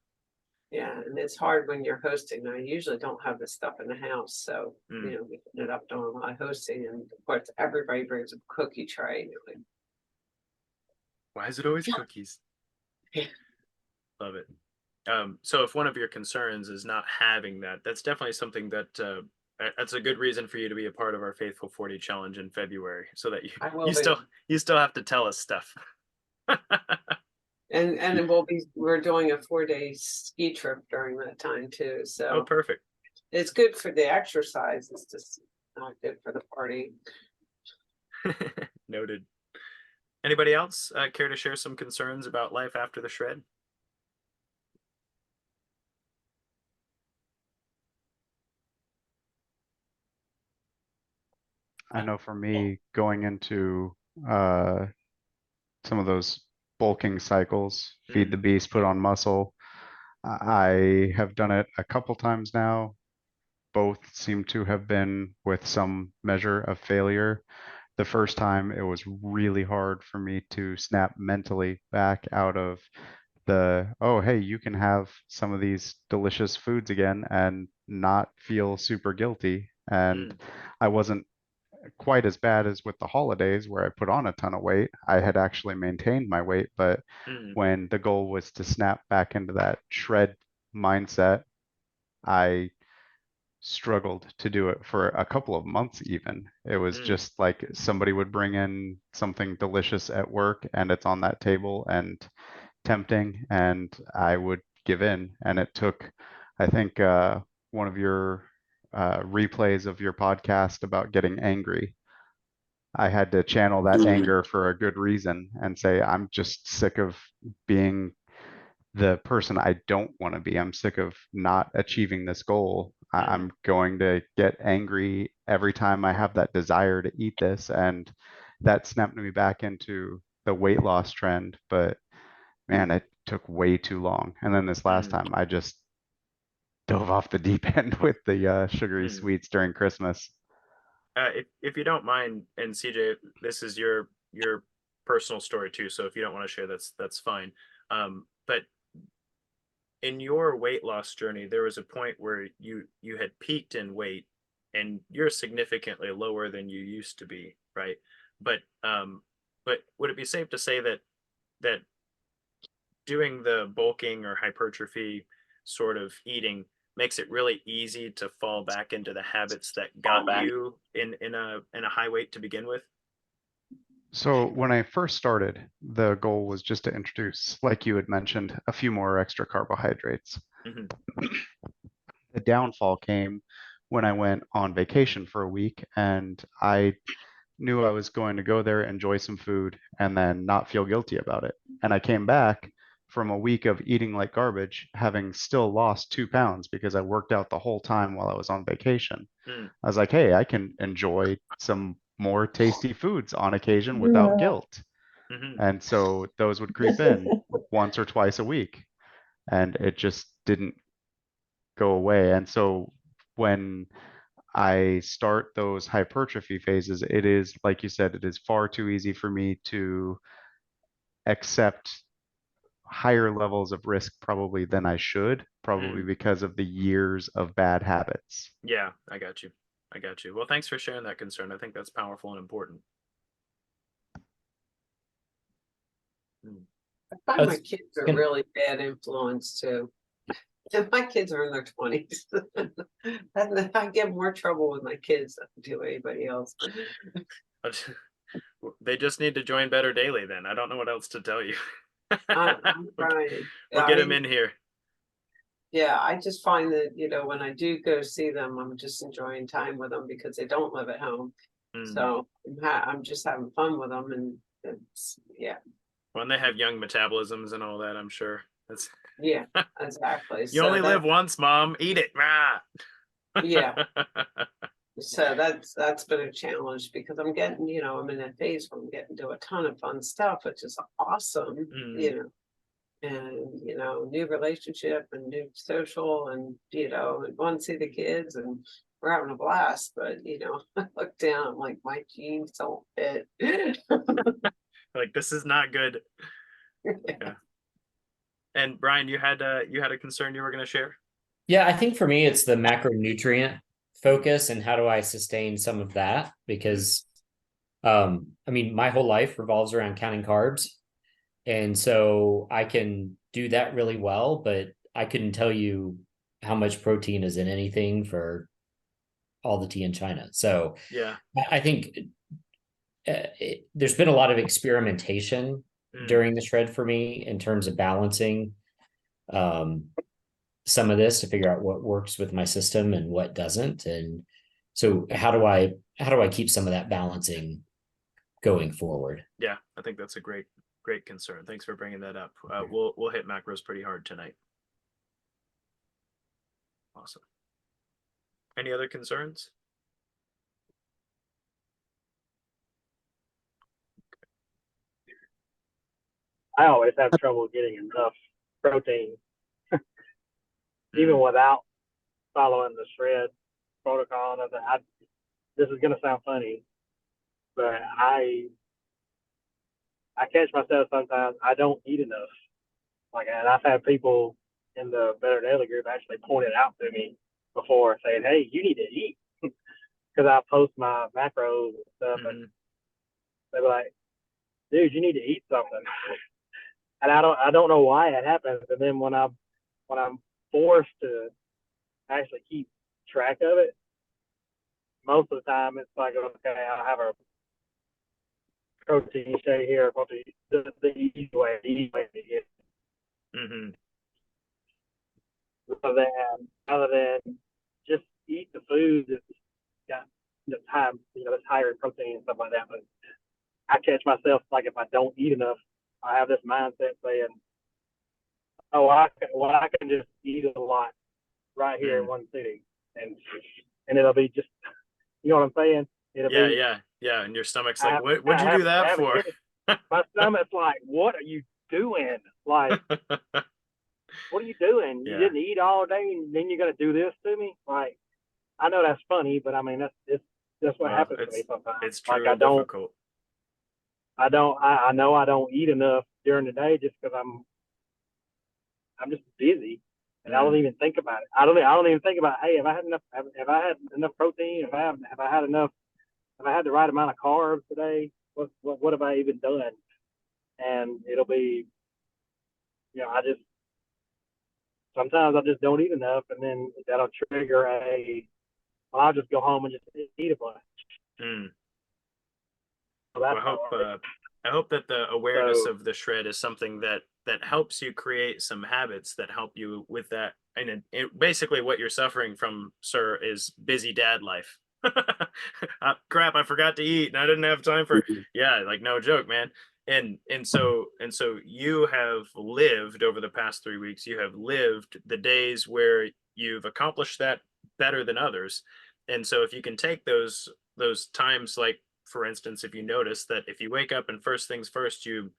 Speaker 3: yeah, and it's hard when you're hosting. I usually don't have this stuff in the house, so we ended up doing a lot of hosting, and of course, everybody brings a cookie tray. And you're like,
Speaker 1: Why is it always cookies?
Speaker 3: Yeah.
Speaker 1: Love it. So if one of your concerns is not having that, that's definitely something that that's a good reason for you to be a part of our Faithful 40 challenge in February, so that
Speaker 3: I will
Speaker 1: you
Speaker 3: be.
Speaker 1: still have to tell us stuff.
Speaker 3: And we're doing a 4-day ski trip during that time too. So
Speaker 1: Oh, perfect.
Speaker 3: it's good for the exercise. It's just not good for the party.
Speaker 1: Noted. Anybody else care to share some concerns about life after the shred?
Speaker 2: I know for me, going into some of those bulking cycles, feed the beast, put on muscle, I have done it a couple times now. Both seem to have been with some measure of failure. The first time, it was really hard for me to snap mentally back out of oh, hey, you can have some of these delicious foods again and not feel super guilty. And I wasn't quite as bad as with the holidays where I put on a ton of weight. I had actually maintained my weight, but when the goal was to snap back into that shred mindset, I struggled to do it for a couple of months even. It was just like somebody would bring in something delicious at work and it's on that table and tempting, and I would give in. And it took, I think, one of your replays of your podcast about getting angry. I had to channel that anger for a good reason and say, I'm just sick of being the person I don't want to be. I'm sick of not achieving this goal. I'm going to get angry every time I have that desire to eat this. And that snapped me back into the weight loss trend. But man, it took way too long. And then this last time, I just dove off the deep end with the sugary sweets during Christmas.
Speaker 1: If you don't mind, and CJ, this is your personal story too, so if you don't want to share, that's fine. But in your weight loss journey, there was a point where you had peaked in weight, and you're significantly lower than you used to be, right? But would it be safe to say that doing the bulking or hypertrophy sort of eating makes it really easy to fall back into the habits that got you in a high weight to begin with?
Speaker 2: So when I first started, the goal was just to introduce, like you had mentioned, a few more extra carbohydrates. The downfall came when I went on vacation for a week, and I knew I was going to go there, enjoy some food, and then not feel guilty about it. And I came back from a week of eating like garbage, having still lost 2 pounds because I worked out the whole time while I was on vacation. I was like, hey, I can enjoy some more tasty foods on occasion without guilt. And so those would creep in once or twice a week, and it just didn't go away. And so when I start those hypertrophy phases, it is, like you said, it is far too easy for me to accept higher levels of risk probably than I should, probably because of the years of bad habits.
Speaker 1: Yeah, I got you. I got you. Well, thanks for sharing that concern. I think that's powerful and important.
Speaker 3: I find my kids are really bad influence too. And my kids are in their 20s. I get more trouble with my kids than I do anybody else.
Speaker 1: But they just need to join Better Daily then. I don't know what else to tell you.
Speaker 3: I'm
Speaker 1: We'll,
Speaker 3: trying.
Speaker 1: we'll
Speaker 3: I
Speaker 1: get them
Speaker 3: mean,
Speaker 1: in here.
Speaker 3: yeah, I just find that, when I do go see them, I'm just enjoying time with them because they don't live at home.
Speaker 1: Mm.
Speaker 3: So I'm just having fun with them, and it's, yeah,
Speaker 1: When they have young metabolisms and all that, I'm sure. That's
Speaker 3: yeah, exactly.
Speaker 1: you
Speaker 3: So
Speaker 1: only live once, Mom. Eat it. Rah.
Speaker 3: yeah, so that's been a challenge because I'm getting, I'm in a phase where I'm getting to a ton of fun stuff, which is awesome,
Speaker 1: Mm.
Speaker 3: and new relationship and new social, and and want to see the kids, and we're having a blast. But I look down, I'm like, my jeans don't fit.
Speaker 1: Like, this is not good. Yeah. And Brian, you had a concern you were going to share?
Speaker 5: Yeah, I think for me, it's the macronutrient focus and how do I sustain some of that? Because, I mean, my whole life revolves around counting carbs. And so I can do that really well, but I couldn't tell you how much protein is in anything for all the tea in China. So
Speaker 1: Yeah.
Speaker 5: I think there's been a lot of experimentation
Speaker 1: Mm.
Speaker 5: during the shred for me in terms of balancing um, some of this to figure out what works with my system and what doesn't. And so how do I keep some of that balancing going forward?
Speaker 1: Yeah, I think that's a great concern. Thanks for bringing that up. We'll hit macros pretty hard tonight. Awesome. Any other concerns?
Speaker 6: I always have trouble getting enough protein, even
Speaker 1: Mm.
Speaker 6: without following the shred protocol. And this is gonna sound funny, but I catch myself sometimes I don't eat enough. Like, and I've had people in the Better Daily group actually point it out to me before, saying, "Hey, you need to eat," because I post my macros and stuff, and
Speaker 1: Mhm.
Speaker 6: they're like, "Dude, you need to eat something." And I don't know why it happens. And then when I'm forced to actually keep track of it, most of the time it's like, okay, I'll have a protein shake here, protein the easy way to get
Speaker 1: Mhm.
Speaker 6: rather than just eat the food that's got that's higher in protein and stuff like that. But I catch myself, like, if I don't eat enough, I have this mindset saying, "Oh, I can just eat a lot right here in
Speaker 1: Mm.
Speaker 6: one sitting, and it'll be just, you know what I'm saying? It'll
Speaker 1: Yeah,
Speaker 6: be
Speaker 1: yeah, yeah. And your stomach's
Speaker 6: I
Speaker 1: like,
Speaker 6: have
Speaker 1: what'd
Speaker 6: I
Speaker 1: you do
Speaker 6: haven't
Speaker 1: that
Speaker 6: haven't
Speaker 1: for?
Speaker 6: finished. My stomach's like, what are you doing? Like, what are you doing? You
Speaker 1: Yeah.
Speaker 6: didn't eat all day, and then you're gonna do this to me? Like, I know that's funny, but I mean that's what
Speaker 1: Well,
Speaker 6: happens to me sometimes.
Speaker 1: it's
Speaker 6: Like,
Speaker 1: true and difficult.
Speaker 6: I know I don't eat enough during the day just because I'm just busy, and I don't
Speaker 1: Mm.
Speaker 6: even think about it. I don't even think about, hey, have I had enough protein? Have I had the right amount of carbs today? What have I even done? And it'll be, I just sometimes I just don't eat enough, and then that'll trigger well, I'll just go home and just eat a bunch.
Speaker 1: Mm.
Speaker 6: So
Speaker 1: Well,
Speaker 6: that's hard.
Speaker 1: I hope that the awareness
Speaker 6: So
Speaker 1: of the shred is something that helps you create some habits that help you with that. And basically, what you're suffering from, sir, is busy dad life. Crap! I forgot to eat, and I didn't have time for. Yeah, like, no joke, man. And so you have lived over the past 3 weeks. You have lived the days where you've accomplished that better than others. And so if you can take those times, like, for instance, if you notice that if you wake up and first things first, you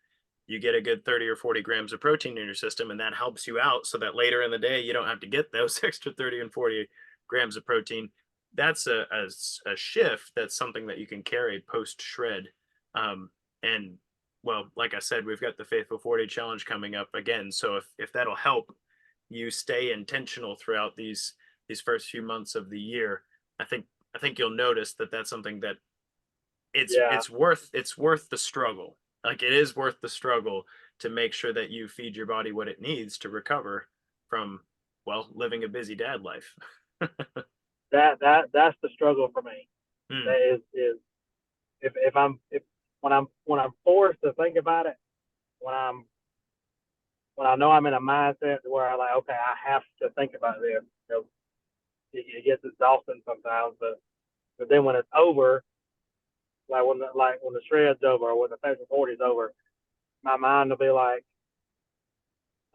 Speaker 1: get a good 30 or 40 grams of protein in your system, and that helps you out so that later in the day you don't have to get those extra 30 and 40 grams of protein. That's a shift. That's something that you can carry post shred. And well, like I said, we've got the Faithful 40 challenge coming up again. So if that'll help you stay intentional throughout these first few months of the year, I think I think you'll notice that that's something that it's
Speaker 6: yeah,
Speaker 1: it's worth it's worth the struggle. Like, it is worth the struggle to make sure that you feed your body what it needs to recover from well, living a busy dad life.
Speaker 6: That's the struggle for me.
Speaker 1: Hmm.
Speaker 6: That is if when I'm forced to think about it, when I know I'm in a mindset where I'm like, okay, I have to think about this. You know, it gets exhausting sometimes, but then when it's over, when the shred's over or when the phase 40 is over, my mind will be like,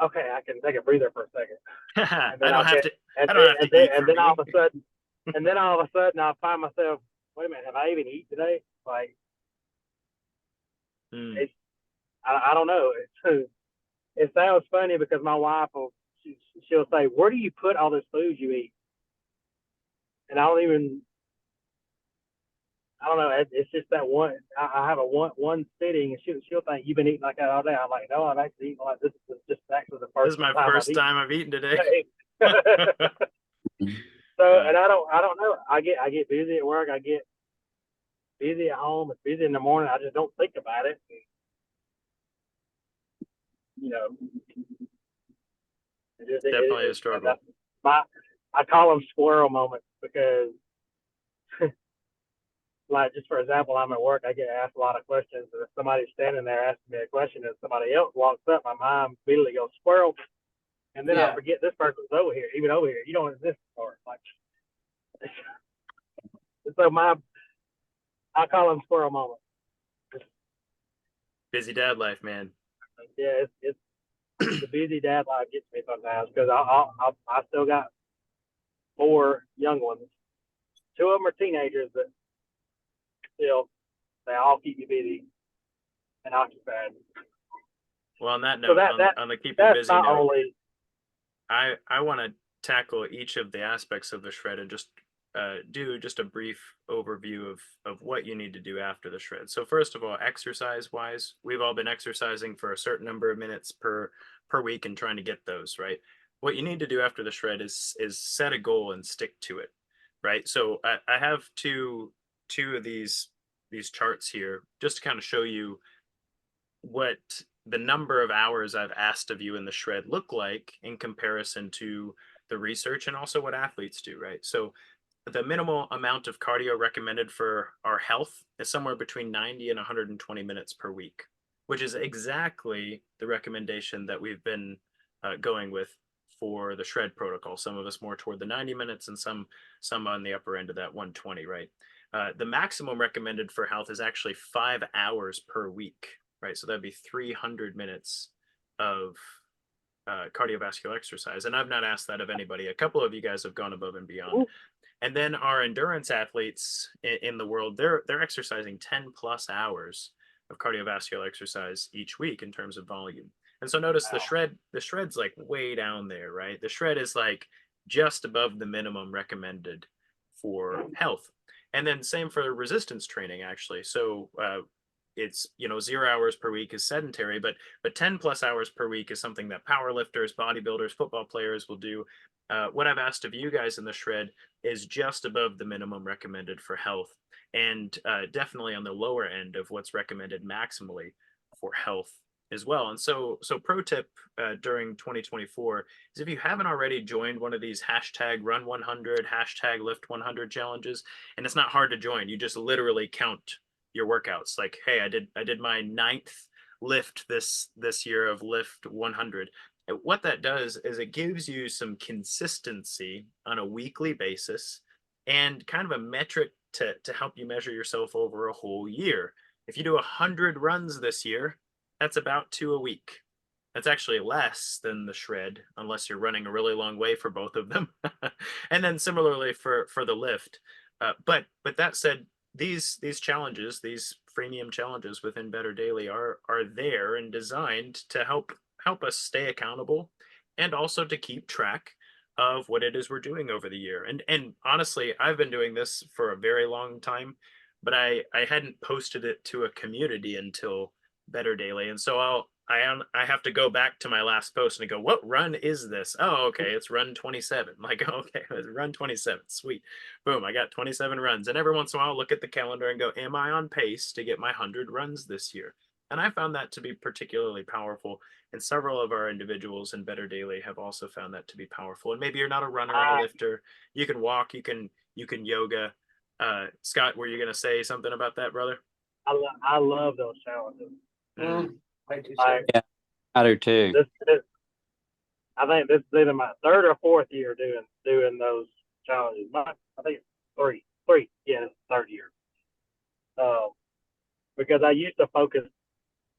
Speaker 6: okay, I can take a breather for a second, and
Speaker 1: I
Speaker 6: then
Speaker 1: don't
Speaker 6: I
Speaker 1: have
Speaker 6: can,
Speaker 1: to. I don't have to eat
Speaker 6: and
Speaker 1: for
Speaker 6: then all
Speaker 1: me.
Speaker 6: of a sudden, I find myself, wait a minute, have I even eaten today? Like,
Speaker 1: Hmm.
Speaker 6: it's, I don't know. It sounds funny because my wife she'll say, where do you put all this food you eat? And I don't know. It's just that one. I have a one sitting, and she'll think you've been eating like that all day. I'm like, no, I've actually eaten like this. Is just actually the
Speaker 1: This
Speaker 6: first
Speaker 1: is my
Speaker 6: time I've
Speaker 1: first
Speaker 6: eaten
Speaker 1: time I've eaten today.
Speaker 6: today. So, and I don't know. I get busy at work. I get busy at home. It's busy in the morning. I just don't think about it. You know,
Speaker 1: Definitely a struggle.
Speaker 6: that's my. I call them squirrel moments because, like, just for example, I'm at work. I get asked a lot of questions, and if somebody's standing there asking me a question, and somebody else walks up, my mind immediately goes squirrel, and then I forget this person's over here, even over here. You don't exist for it. Like, so I call them squirrel moments.
Speaker 1: Busy dad life, man.
Speaker 6: Yeah, it's the busy dad life gets me sometimes because I still got 4 young ones. 2 of them are teenagers, but still, they all keep me busy and occupied.
Speaker 1: Well, on that
Speaker 6: So
Speaker 1: note, on the keep you
Speaker 6: that's
Speaker 1: busy
Speaker 6: my
Speaker 1: note,
Speaker 6: only.
Speaker 1: I want to tackle each of the aspects of the shred and just do just a brief overview of what you need to do after the shred. So first of all, exercise wise, we've all been exercising for a certain number of minutes per week and trying to get those right. What you need to do after the shred is set a goal and stick to it, right? So I have two of these charts here just to kind of show you what the number of hours I've asked of you in the shred look like in comparison to the research and also what athletes do, right? So the minimal amount of cardio recommended for our health is somewhere between 90 and 120 minutes per week, which is exactly the recommendation that we've been going with for the shred protocol. Some of us more toward the 90 minutes and some on the upper end of that 120, right? The maximum recommended for health is actually 5 hours per week, right? So that'd be 300 minutes of cardiovascular exercise. And I've not asked that of anybody. A couple of you guys have gone above and beyond. And then our endurance athletes in the world, they're exercising 10 plus hours of cardiovascular exercise each week in terms of volume. And so notice the shred's like way down there, right? The shred is like just above the minimum recommended for health. And then same for resistance training, actually. So it's 0 hours per week is sedentary, but 10 plus hours per week is something that power lifters, bodybuilders, football players will do. What I've asked of you guys in the shred is just above the minimum recommended for health, and definitely on the lower end of what's recommended maximally for health as well. And so pro tip during 2024 is, if you haven't already joined one of these hashtag run 100, hashtag lift 100 challenges, and it's not hard to join, you just literally count your workouts. Like, hey, I did my 9th lift this year of lift 100. And what that does is it gives you some consistency on a weekly basis and kind of a metric to help you measure yourself over a whole year. If you do 100 runs this year, that's about 2 a week. That's actually less than the shred, unless you're running a really long way for both of them. And then similarly for the lift. But that said, these challenges, these freemium challenges within Better Daily are there and designed to help us stay accountable and also to keep track of what it is we're doing over the year. And honestly, I've been doing this for a very long time, but I hadn't posted it to a community until Better Daily. And so I have to go back to my last post and go, what run is this? Oh, okay, it's run 27. I'm like, okay, it's run 27. Sweet. Boom, I got 27 runs. And every once in a while, I'll look at the calendar and go, am I on pace to get my 100 runs this year? And I found that to be particularly powerful. And several of our individuals in Better Daily have also found that to be powerful. And maybe you're not a runner or a
Speaker 6: I
Speaker 1: lifter. You can walk, you can yoga. Scott, were you gonna say something about that, brother?
Speaker 6: I love those challenges.
Speaker 1: Mm.
Speaker 3: I do
Speaker 6: Like
Speaker 3: too.
Speaker 4: Yeah, I do too.
Speaker 6: this I think this is either my third or fourth year doing those challenges. I think it's three. Yeah, it's third year. Um, because I used to focus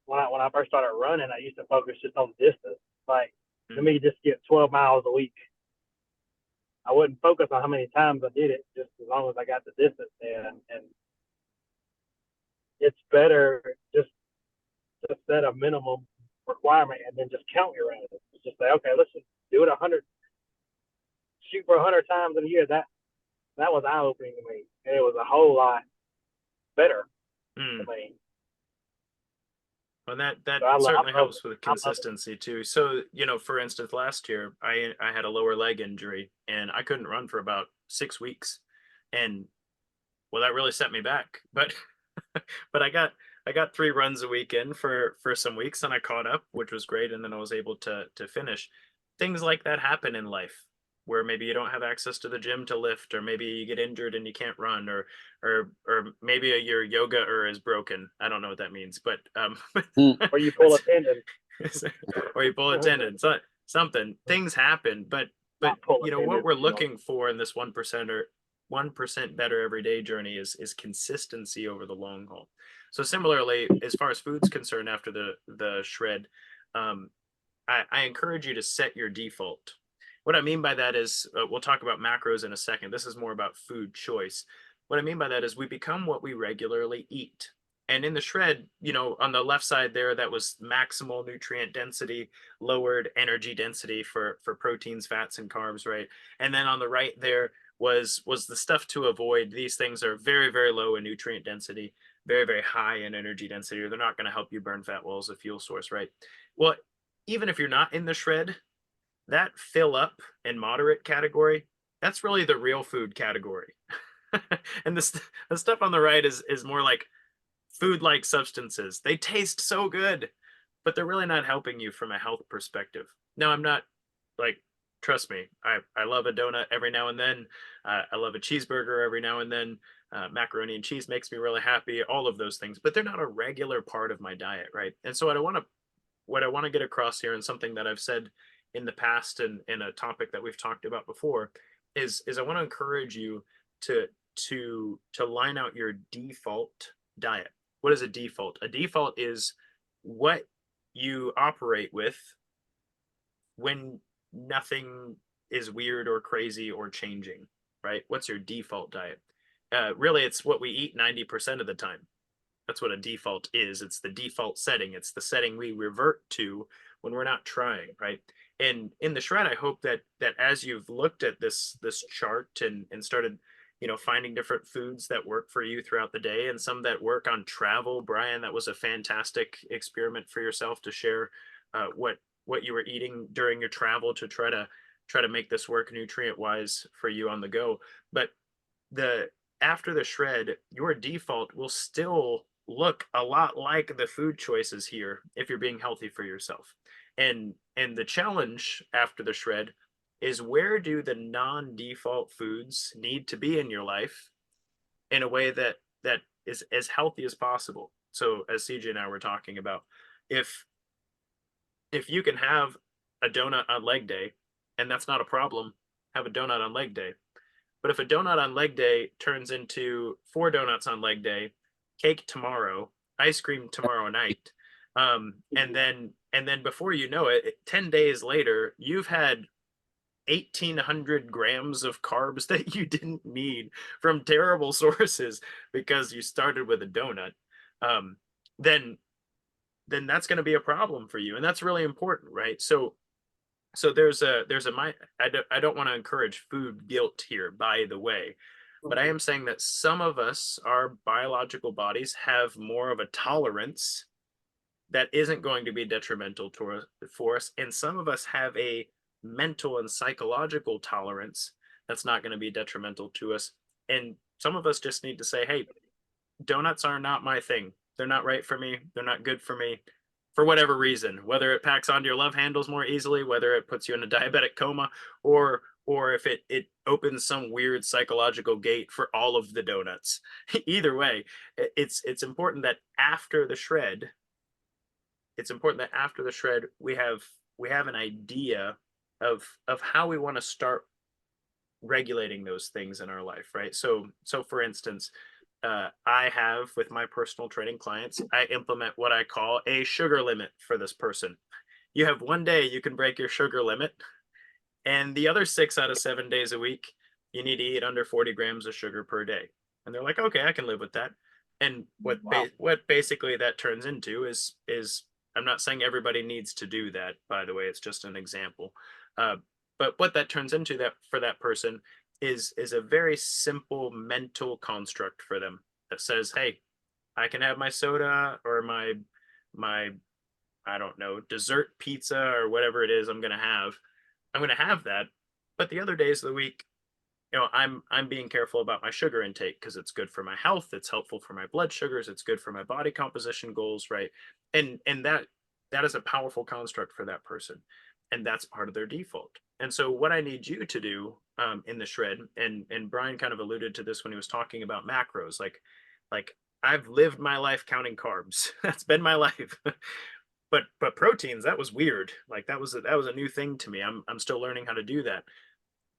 Speaker 6: when I first started running. I used to focus just on distance. Like let
Speaker 1: Mm.
Speaker 6: me just get 12 miles a week. I wouldn't focus on how many times I did it, just as long as I got the distance in. And it's better just to set a minimum requirement and then just count your runs. Just say, okay, let's just do it 100, shoot for 100 times in a year. That was eye opening to me, and it was a whole lot better
Speaker 1: Mm.
Speaker 6: to me.
Speaker 1: And that
Speaker 6: So
Speaker 1: certainly
Speaker 6: I love
Speaker 1: helps with
Speaker 6: I love it.
Speaker 1: consistency too. So, for instance, last year I had a lower leg injury and I couldn't run for about 6 weeks. And well, that really set me back. But but I got 3 runs a week in for some weeks and I caught up, which was great. And then I was able to finish. Things like that happen in life where maybe you don't have access to the gym to lift, or maybe you get injured and you can't run, or maybe your yoga is broken. I don't know what that means, but
Speaker 4: Mm.
Speaker 6: Or you pull a
Speaker 1: that's
Speaker 6: tendon.
Speaker 1: or you pull a tendon. So something things happen, but
Speaker 6: Not pull a
Speaker 1: what
Speaker 6: tendon.
Speaker 1: we're looking for in this 1% or 1% better everyday journey is consistency over the long haul. So similarly, as far as food's concerned, after the shred, um, I encourage you to set your default. What I mean by that is, we'll talk about macros in a second. This is more about food choice. What I mean by that is we become what we regularly eat. And in the shred, on the left side there, that was maximal nutrient density, lowered energy density for proteins, fats, and carbs, right? And then on the right there was the stuff to avoid. These things are very, very low in nutrient density, very, very high in energy density, or they're not going to help you burn fat well as a fuel source, right? Well, even if you're not in the shred, that fill up and moderate category, that's really the real food category. And the stuff on the right is more like food like substances. They taste so good, but they're really not helping you from a health perspective. No, I'm not like, trust me, I love a donut every now and then. I love a cheeseburger every now and then. Macaroni and cheese makes me really happy, all of those things, but they're not a regular part of my diet, right? And so what I want to get across here, and something that I've said in the past, and in a topic that we've talked about before, is I want to encourage you to line out your default diet. What is a default? A default is what you operate with when nothing is weird or crazy or changing, right? What's your default diet? Really, it's what we eat 90% of the time. That's what a default is. It's the default setting. It's the setting we revert to when we're not trying, right? And in the shred, I hope that as you've looked at this chart and started, finding different foods that work for you throughout the day, and some that work on travel. Brian, that was a fantastic experiment for yourself to share what you were eating during your travel to try to make this work nutrient wise for you on the go. But the after the shred, your default will still look a lot like the food choices here if you're being healthy for yourself. And the challenge after the shred is, where do the non-default foods need to be in your life in a way that is as healthy as possible. So as CJ and I were talking about, if if you can have a donut on leg day, and that's not a problem, have a donut on leg day. But if a donut on leg day turns into 4 donuts on leg day, cake tomorrow, ice cream tomorrow night, and then before you know it, 10 days later, you've had 1,800 grams of carbs that you didn't need from terrible sources because you started with a donut. Um, then that's going to be a problem for you, and that's really important, right? So there's a I don't want to encourage food guilt here, by the way, but I am saying that some of us, our biological bodies, have more of a tolerance that isn't going to be detrimental to us, for us, and some of us have a mental and psychological tolerance that's not going to be detrimental to us, and some of us just need to say, hey, donuts are not my thing. they're not right for me, they're not good for me, for whatever reason, whether it packs onto your love handles more easily, whether it puts you in a diabetic coma, or if it opens some weird psychological gate for all of the donuts. Either way, it's important that after the shred, we have an idea of how we want to start regulating those things in our life, right? So for instance, I have with my personal training clients, I implement what I call a sugar limit for this person. You have one day you can break your sugar limit, and the other 6 out of 7 days a week, you need to eat under 40 grams of sugar per day. And they're like, okay, I can live with that. And
Speaker 3: Wow.
Speaker 1: what basically that turns into is I'm not saying everybody needs to do that, by the way, it's just an example. Uh, but what that turns into that for that person is a very simple mental construct for them that says, hey, I can have my soda or my I don't know, dessert pizza or whatever it is I'm going to have that. But the other days of the week, I'm being careful about my sugar intake because it's good for my health, it's helpful for my blood sugars, it's good for my body composition goals, right? And that is a powerful construct for that person, and that's part of their default. And so what I need you to do in the shred, and Brian kind of alluded to this when he was talking about macros, like I've lived my life counting carbs. That's been my life. But proteins, that was weird. Like that was a new thing to me. I'm still learning how to do that.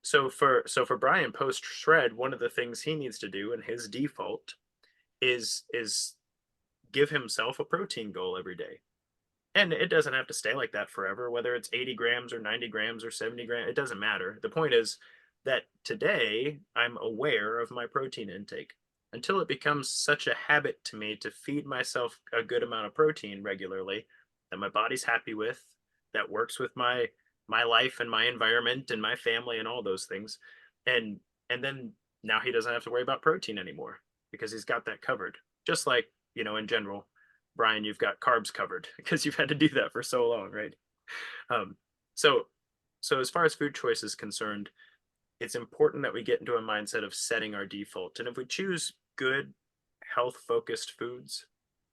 Speaker 1: So for Brian post shred, one of the things he needs to do, and his default is give himself a protein goal every day. And it doesn't have to stay like that forever, whether it's 80 grams or 90 grams or 70 grams, it doesn't matter. The point is that today I'm aware of my protein intake until it becomes such a habit to me to feed myself a good amount of protein regularly that my body's happy with, that works with my life and my environment and my family and all those things. And then now he doesn't have to worry about protein anymore because he's got that covered. Just like, in general, Brian, you've got carbs covered because you've had to do that for so long, right? Um, so, so as far as food choice is concerned, it's important that we get into a mindset of setting our default. And if we choose good, health-focused foods,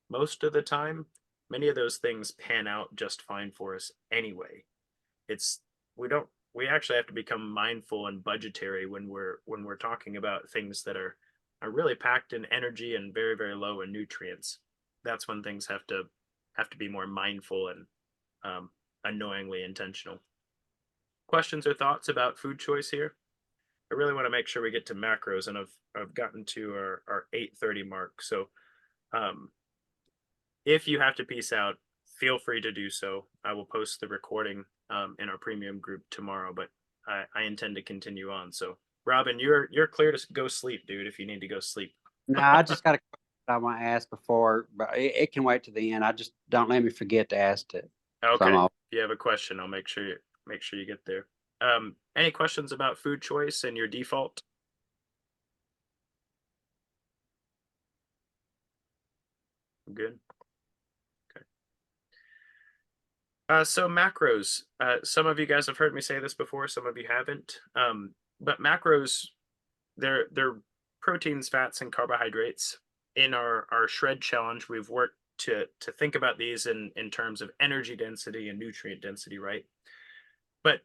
Speaker 1: most of the time, many of those things pan out just fine for us anyway. It's we don't we actually have to become mindful and budgetary when we're talking about things that are really packed in energy and very, very low in nutrients. That's when things have to be more mindful and um, annoyingly intentional. Questions or thoughts about food choice here? I really want to make sure we get to macros, and I've gotten to our 8:30 mark. So um, if you have to peace out, feel free to do so. I will post the recording in our premium group tomorrow, but I intend to continue on. So Robin, you're clear to go sleep, dude, if you need to go sleep.
Speaker 4: No, I just got a question I want to ask before, but it can wait to the end. I just don't let me forget to ask it. So I'm
Speaker 1: Okay.
Speaker 4: all,
Speaker 1: If you have a question, I'll make sure you get there. Any questions about food choice and your default? Good. Okay. So macros. Some of you guys have heard me say this before, some of you haven't. But macros, they're proteins, fats, and carbohydrates. In our shred challenge, we've worked to think about these in terms of energy density and nutrient density, right? But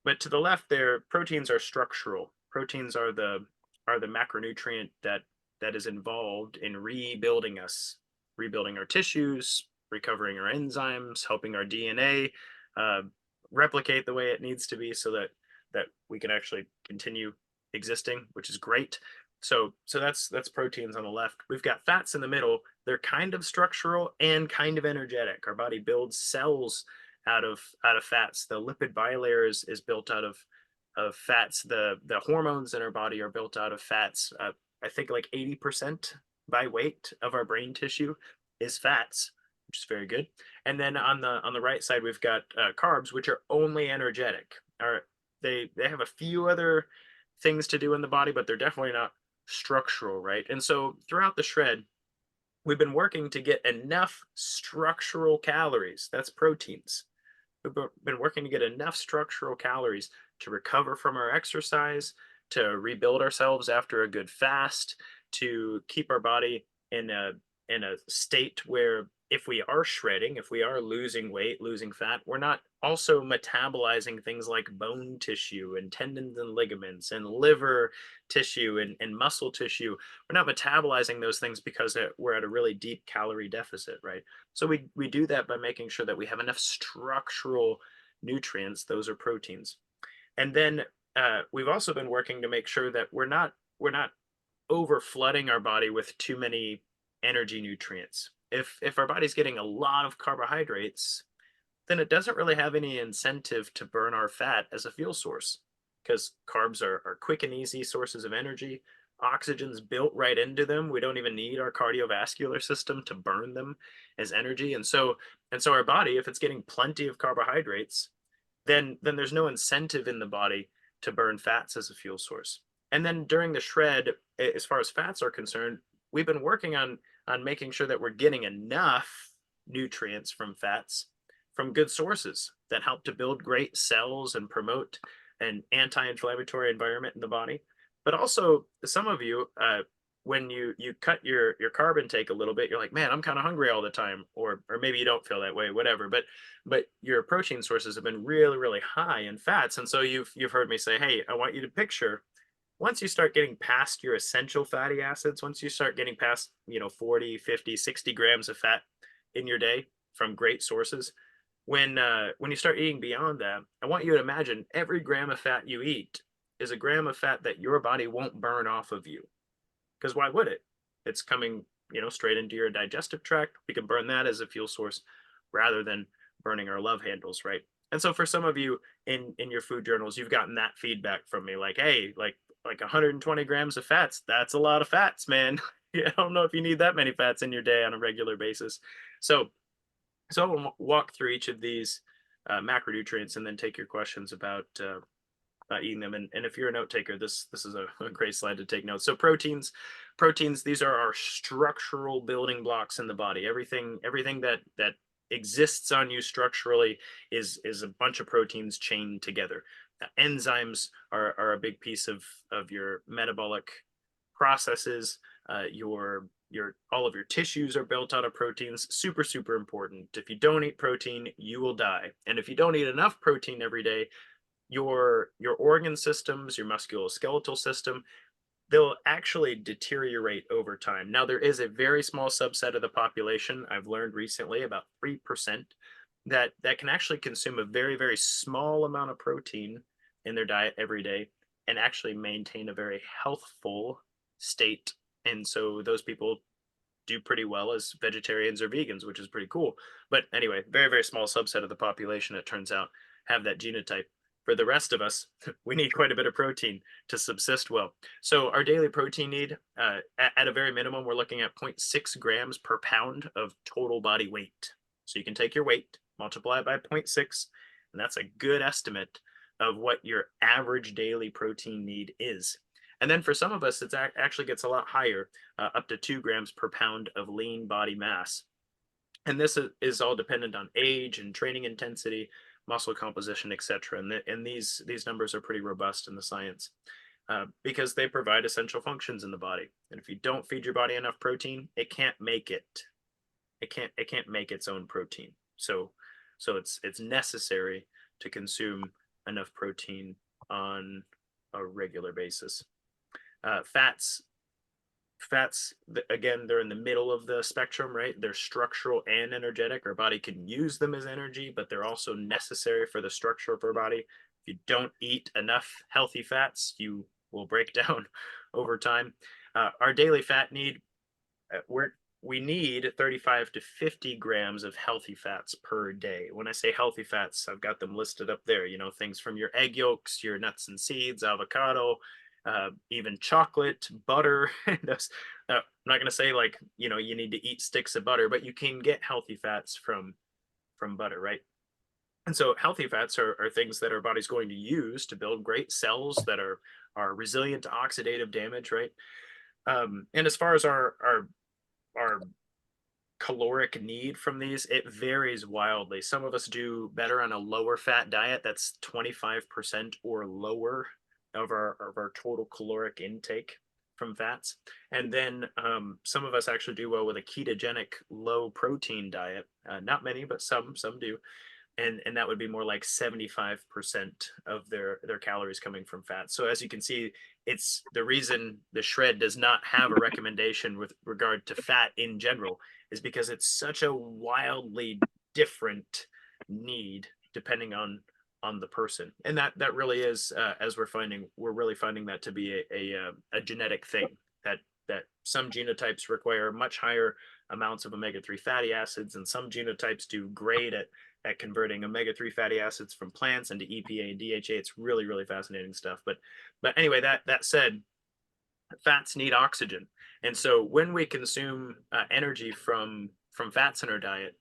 Speaker 1: but to the left there, proteins are structural. Proteins are the macronutrient that is involved in rebuilding us, rebuilding our tissues, recovering our enzymes, helping our DNA uh, replicate the way it needs to be, so that we can actually continue existing, which is great. So that's proteins on the left. We've got fats in the middle. They're kind of structural and kind of energetic. Our body builds cells out of fats. The lipid bilayer is built out of fats. The hormones in our body are built out of fats. I think like 80% by weight of our brain tissue is fats, which is very good. And then on the right side we've got carbs, which are only energetic. They have a few other things to do in the body, but they're definitely not structural, right? And so throughout the shred, we've been working to get enough structural calories. That's proteins. We've been working to get enough structural calories to recover from our exercise, to rebuild ourselves after a good fast, to keep our body in a state where if we are shredding, if we are losing weight, losing fat, we're not also metabolizing things like bone tissue and tendons and ligaments and liver tissue and muscle tissue. We're not metabolizing those things because we're at a really deep calorie deficit, right? So we do that by making sure that we have enough structural nutrients, those are proteins. And then we've also been working to make sure that we're not over flooding our body with too many energy nutrients. If our body's getting a lot of carbohydrates, then it doesn't really have any incentive to burn our fat as a fuel source because carbs are quick and easy sources of energy. Oxygen's built right into them. We don't even need our cardiovascular system to burn them as energy. And so our body, if it's getting plenty of carbohydrates, then there's no incentive in the body to burn fats as a fuel source. And then during the shred, as far as fats are concerned, we've been working on making sure that we're getting enough nutrients from fats from good sources that help to build great cells and promote an anti-inflammatory environment in the body. But also, some of you, when you cut your carb intake a little bit, you're like, man, I'm kind of hungry all the time, or maybe you don't feel that way, whatever. But your protein sources have been really, really high in fats, and so you've heard me say, hey, I want you to picture once you start getting past your essential fatty acids, once you start getting past 40, 50, 60 grams of fat in your day from great sources, when you start eating beyond that, I want you to imagine every gram of fat you eat is a gram of fat that your body won't burn off of you. Because why would it? It's coming, straight into your digestive tract. We can burn that as a fuel source rather than burning our love handles, right? And so for some of you in your food journals, you've gotten that feedback from me, like, hey, like 120 grams of fats, that's a lot of fats, man. I don't know if you need that many fats in your day on a regular basis. So I'll walk through each of these macronutrients and then take your questions about eating them. And if you're a note taker, this is a great slide to take notes. So proteins, these are our structural building blocks in the body. Everything that exists on you structurally is a bunch of proteins chained together. Enzymes are a big piece of your metabolic processes. Your all of your tissues are built out of proteins. Super, super important. If you don't eat protein, you will die. And if you don't eat enough protein every day, your organ systems, your musculoskeletal system, they'll actually deteriorate over time. Now, there is a very small subset of the population, I've learned recently, about 3%, that can actually consume a very, very small amount of protein in their diet every day and actually maintain a very healthful state. And so those people do pretty well as vegetarians or vegans, which is pretty cool. But anyway, very, very small subset of the population, it turns out, have that genotype. For the rest of us, we need quite a bit of protein to subsist well. So our daily protein need, at a very minimum, we're looking at 0.6 grams per pound of total body weight. So you can take your weight, multiply it by 0.6, and that's a good estimate of what your average daily protein need is. And then for some of us, it actually gets a lot higher, up to 2 grams per pound of lean body mass. And this is all dependent on age and training intensity, muscle composition, etc. And these numbers are pretty robust in the science because they provide essential functions in the body. And if you don't feed your body enough protein, it can't make it. It can't make its own protein. So it's necessary to consume enough protein on a regular basis. Fats, again, they're in the middle of the spectrum, right? They're structural and energetic. Our body can use them as energy, but they're also necessary for the structure of our body. If you don't eat enough healthy fats, you will break down over time. Our daily fat need, we need 35 to 50 grams of healthy fats per day. When I say healthy fats, I've got them listed up there, things from your egg yolks, your nuts and seeds, avocado, even chocolate, butter. I'm not going to say you need to eat sticks of butter, but you can get healthy fats from butter, right? And so healthy fats are things that our body's going to use to build great cells that are resilient to oxidative damage, right? And as far as our caloric need from these, it varies wildly. Some of us do better on a lower fat diet that's 25% or lower of our total caloric intake from fats. And then some of us actually do well with a ketogenic low protein diet. Not many, but some do. And that would be more like 75% of their calories coming from fat. So as you can see, it's the reason the shred does not have a recommendation with regard to fat in general is because it's such a wildly different need depending on the person. And that really is, as we're really finding that to be a genetic thing, that some genotypes require much higher amounts of omega-3 fatty acids, and some genotypes do great at converting omega-3 fatty acids from plants into EPA and DHA. It's really, really fascinating stuff. But anyway, that said, fats need oxygen. And so when we consume energy from fats in our diet,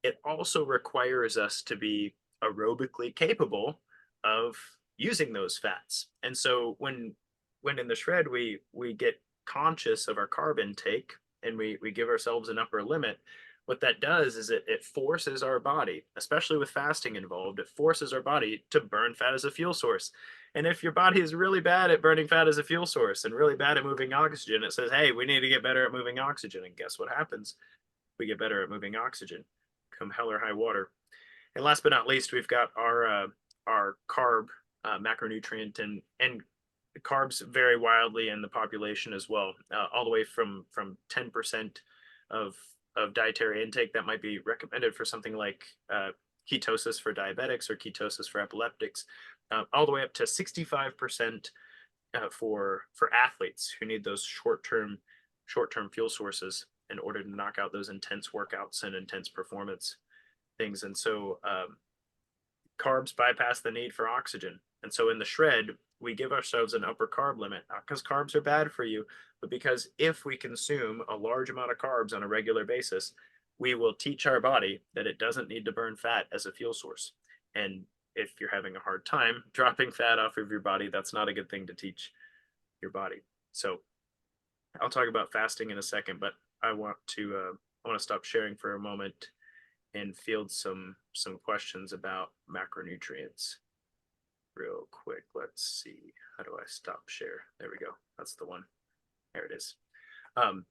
Speaker 1: it also requires us to be aerobically capable of using those fats. And so when in the shred we get conscious of our carb intake and we give ourselves an upper limit, what that does is it forces our body, especially with fasting involved, it forces our body to burn fat as a fuel source. And if your body is really bad at burning fat as a fuel source and really bad at moving oxygen, it says, hey, we need to get better at moving oxygen. And guess what happens? We get better at moving oxygen, come hell or high water. And last but not least, we've got our carb macronutrient, and carbs vary wildly in the population as well, all the way from 10% of dietary intake that might be recommended for something like ketosis for diabetics or ketosis for epileptics, all the way up to 65% for athletes who need those short-term fuel sources in order to knock out those intense workouts and intense performance things. And so carbs bypass the need for oxygen. And so in the shred, we give ourselves an upper carb limit, not because carbs are bad for you, but because if we consume a large amount of carbs on a regular basis, we will teach our body that it doesn't need to burn fat as a fuel source. And if you're having a hard time dropping fat off of your body, that's not a good thing to teach your body. So I'll talk about fasting in a second, but I want to stop sharing for a moment and field some questions about macronutrients real quick. Let's see. How do I stop share? There we go. That's the one. There it is.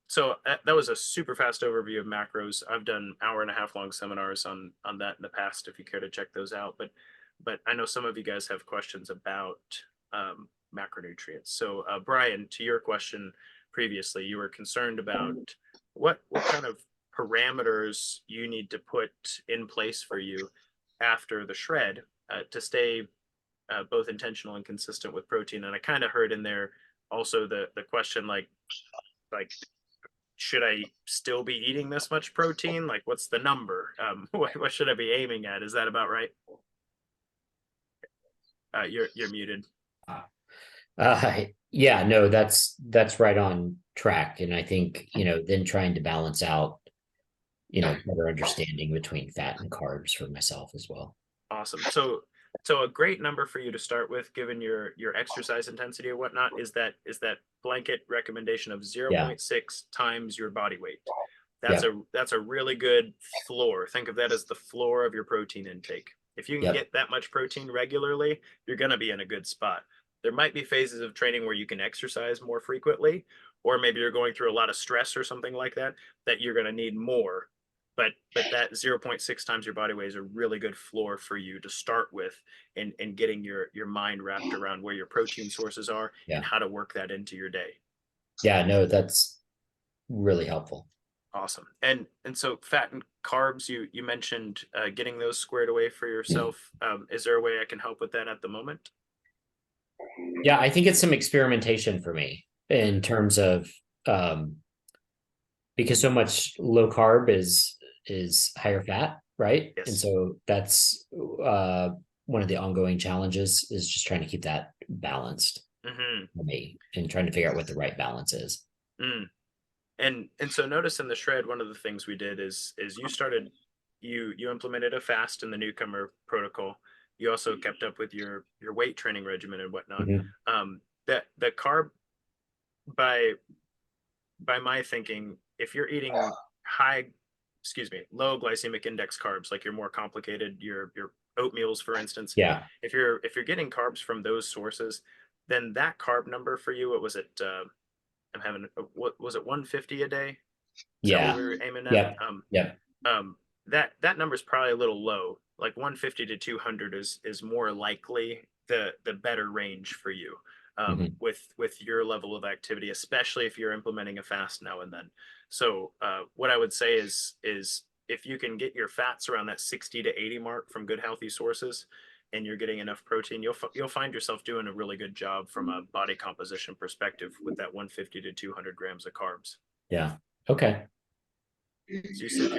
Speaker 1: So that was a super fast overview of macros. I've done hour-and-a-half long seminars on that in the past, if you care to check those out. But I know some of you guys have questions about macronutrients. So Brian, to your question previously, you were concerned about what kind of parameters you need to put in place for you after the shred to stay both intentional and consistent with protein. And I kind of heard in there also the question like should I still be eating this much protein? Like, what's the number? What should I be aiming at? Is that about right? You're muted.
Speaker 5: Yeah, no, that's right on track. And I think, then trying to balance out, better understanding between fat and carbs for myself as well.
Speaker 1: Awesome. So a great number for you to start with, given your exercise intensity or whatnot, is that blanket recommendation of 0.6 times your body weight. That's a really good floor. Think of that as the floor of your protein intake. If you can get that much protein regularly, you're going to be in a good spot. There might be phases of training where you can exercise more frequently, or maybe you're going through a lot of stress or something like that you're going to need more. But that 0.6 times your body weight is a really good floor for you to start with, and getting your mind wrapped around where your protein sources are and how to work that into your day.
Speaker 5: Yeah, no, that's really helpful.
Speaker 1: Awesome. And so fat and carbs, you mentioned getting those squared away for yourself. Is there a way I can help with that at the moment?
Speaker 5: Yeah, I think it's some experimentation for me in terms of because so much low carb is higher fat, right?
Speaker 1: Yes.
Speaker 5: And so that's one of the ongoing challenges is just trying to keep that balanced for me and trying to figure out what the right balance is.
Speaker 1: And so notice in the shred, one of the things we did is you implemented a fast in the newcomer protocol. You also kept up with your weight training regimen and whatnot. That the carb, by my thinking, if you're eating low glycemic index carbs, like your more complicated, your oatmeals, for instance.
Speaker 5: Yeah.
Speaker 1: If you're getting carbs from those sources, then that carb number for you, what was it? I'm having what was it, 150 a day? Is that what
Speaker 5: Yeah.
Speaker 1: we were aiming at?
Speaker 5: Yep. Yep.
Speaker 1: That number is probably a little low. Like 150 to 200 is more likely the better range for you,
Speaker 5: Mhm.
Speaker 1: with your level of activity, especially if you're implementing a fast now and then. So what I would say is if you can get your fats around that 60 to 80 mark from good healthy sources, and you're getting enough protein, you'll find yourself doing a really good job from a body composition perspective with that 150 to 200 grams of carbs.
Speaker 5: Yeah. Okay.
Speaker 1: So you said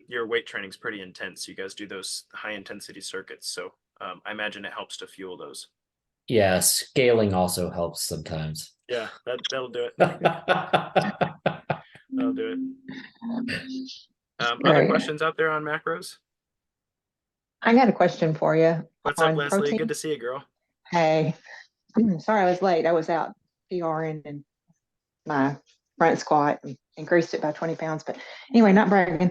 Speaker 1: your weight training is pretty intense. You guys do those high intensity circuits, so I imagine it helps to fuel those.
Speaker 5: Yeah. Scaling also helps sometimes.
Speaker 1: Yeah, that'll do it. That'll do it. Other
Speaker 7: Right.
Speaker 1: questions out there on macros?
Speaker 7: I got a question for you
Speaker 1: What's up,
Speaker 7: on
Speaker 1: Leslie?
Speaker 7: protein.
Speaker 1: Good to see you, girl.
Speaker 7: Hey, sorry I was late. I was out PRing and my front squat and increased it by 20 pounds. But anyway, not bragging.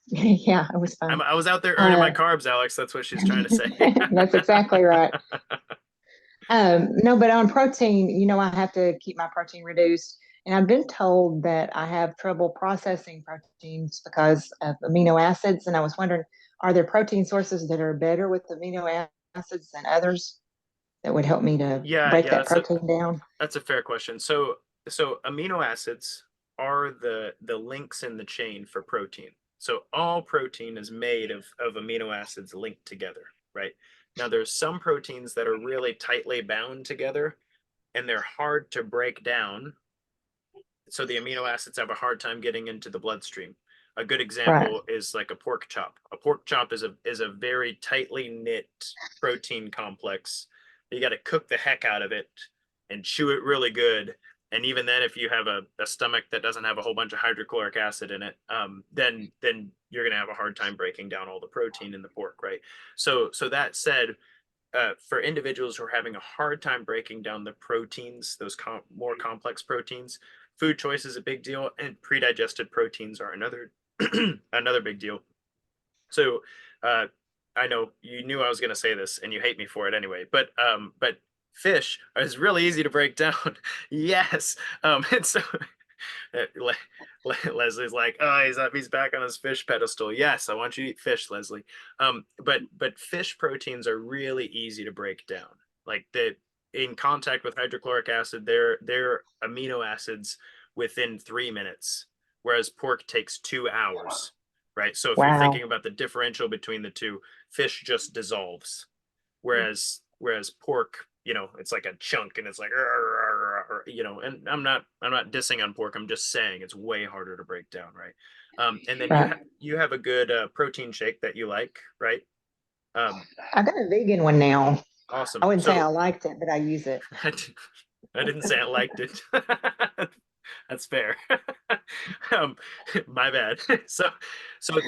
Speaker 7: Yeah, it was fun.
Speaker 1: I was out there earning my carbs, Alex. That's what she's trying to say.
Speaker 7: That's exactly right. No, but on protein, I have to keep my protein reduced. And I've been told that I have trouble processing proteins because of amino acids. And I was wondering, are there protein sources that are better with amino acids than others that would help me to break that protein down?
Speaker 1: That's a fair question. So amino acids are the links in the chain for protein. So all protein is made of amino acids linked together, right? Now there's some proteins that are really tightly bound together and they're hard to break down. So the amino acids have a hard time getting into the bloodstream. A good example is like a pork chop. A pork chop is a very tightly knit protein complex. You got to cook the heck out of it and chew it really good. And even then, if you have a stomach that doesn't have a whole bunch of hydrochloric acid in it, then you're gonna have a hard time breaking down all the protein in the pork, right? So that said, for individuals who are having a hard time breaking down the proteins, those more complex proteins, food choice is a big deal, and pre-digested proteins are another another big deal. So I know you knew I was going to say this, and you hate me for it anyway. But fish is really easy to break down. Yes, and so Leslie's like, oh, he's back on his fish pedestal. Yes, I want you to eat fish, Leslie. But fish proteins are really easy to break down. Like in contact with hydrochloric acid, they're amino acids within 3 minutes, whereas pork takes 2 hours, right? So if you're thinking about the differential between the two, fish just dissolves, whereas pork, it's like a chunk and it's like, and I'm not dissing on pork. I'm just saying it's way harder to break down, right? And then you have a good protein shake that you like, right?
Speaker 7: I got a vegan one now.
Speaker 1: Awesome.
Speaker 7: I wouldn't say I liked it, but I use it.
Speaker 1: I didn't say I liked it. That's fair. My bad. So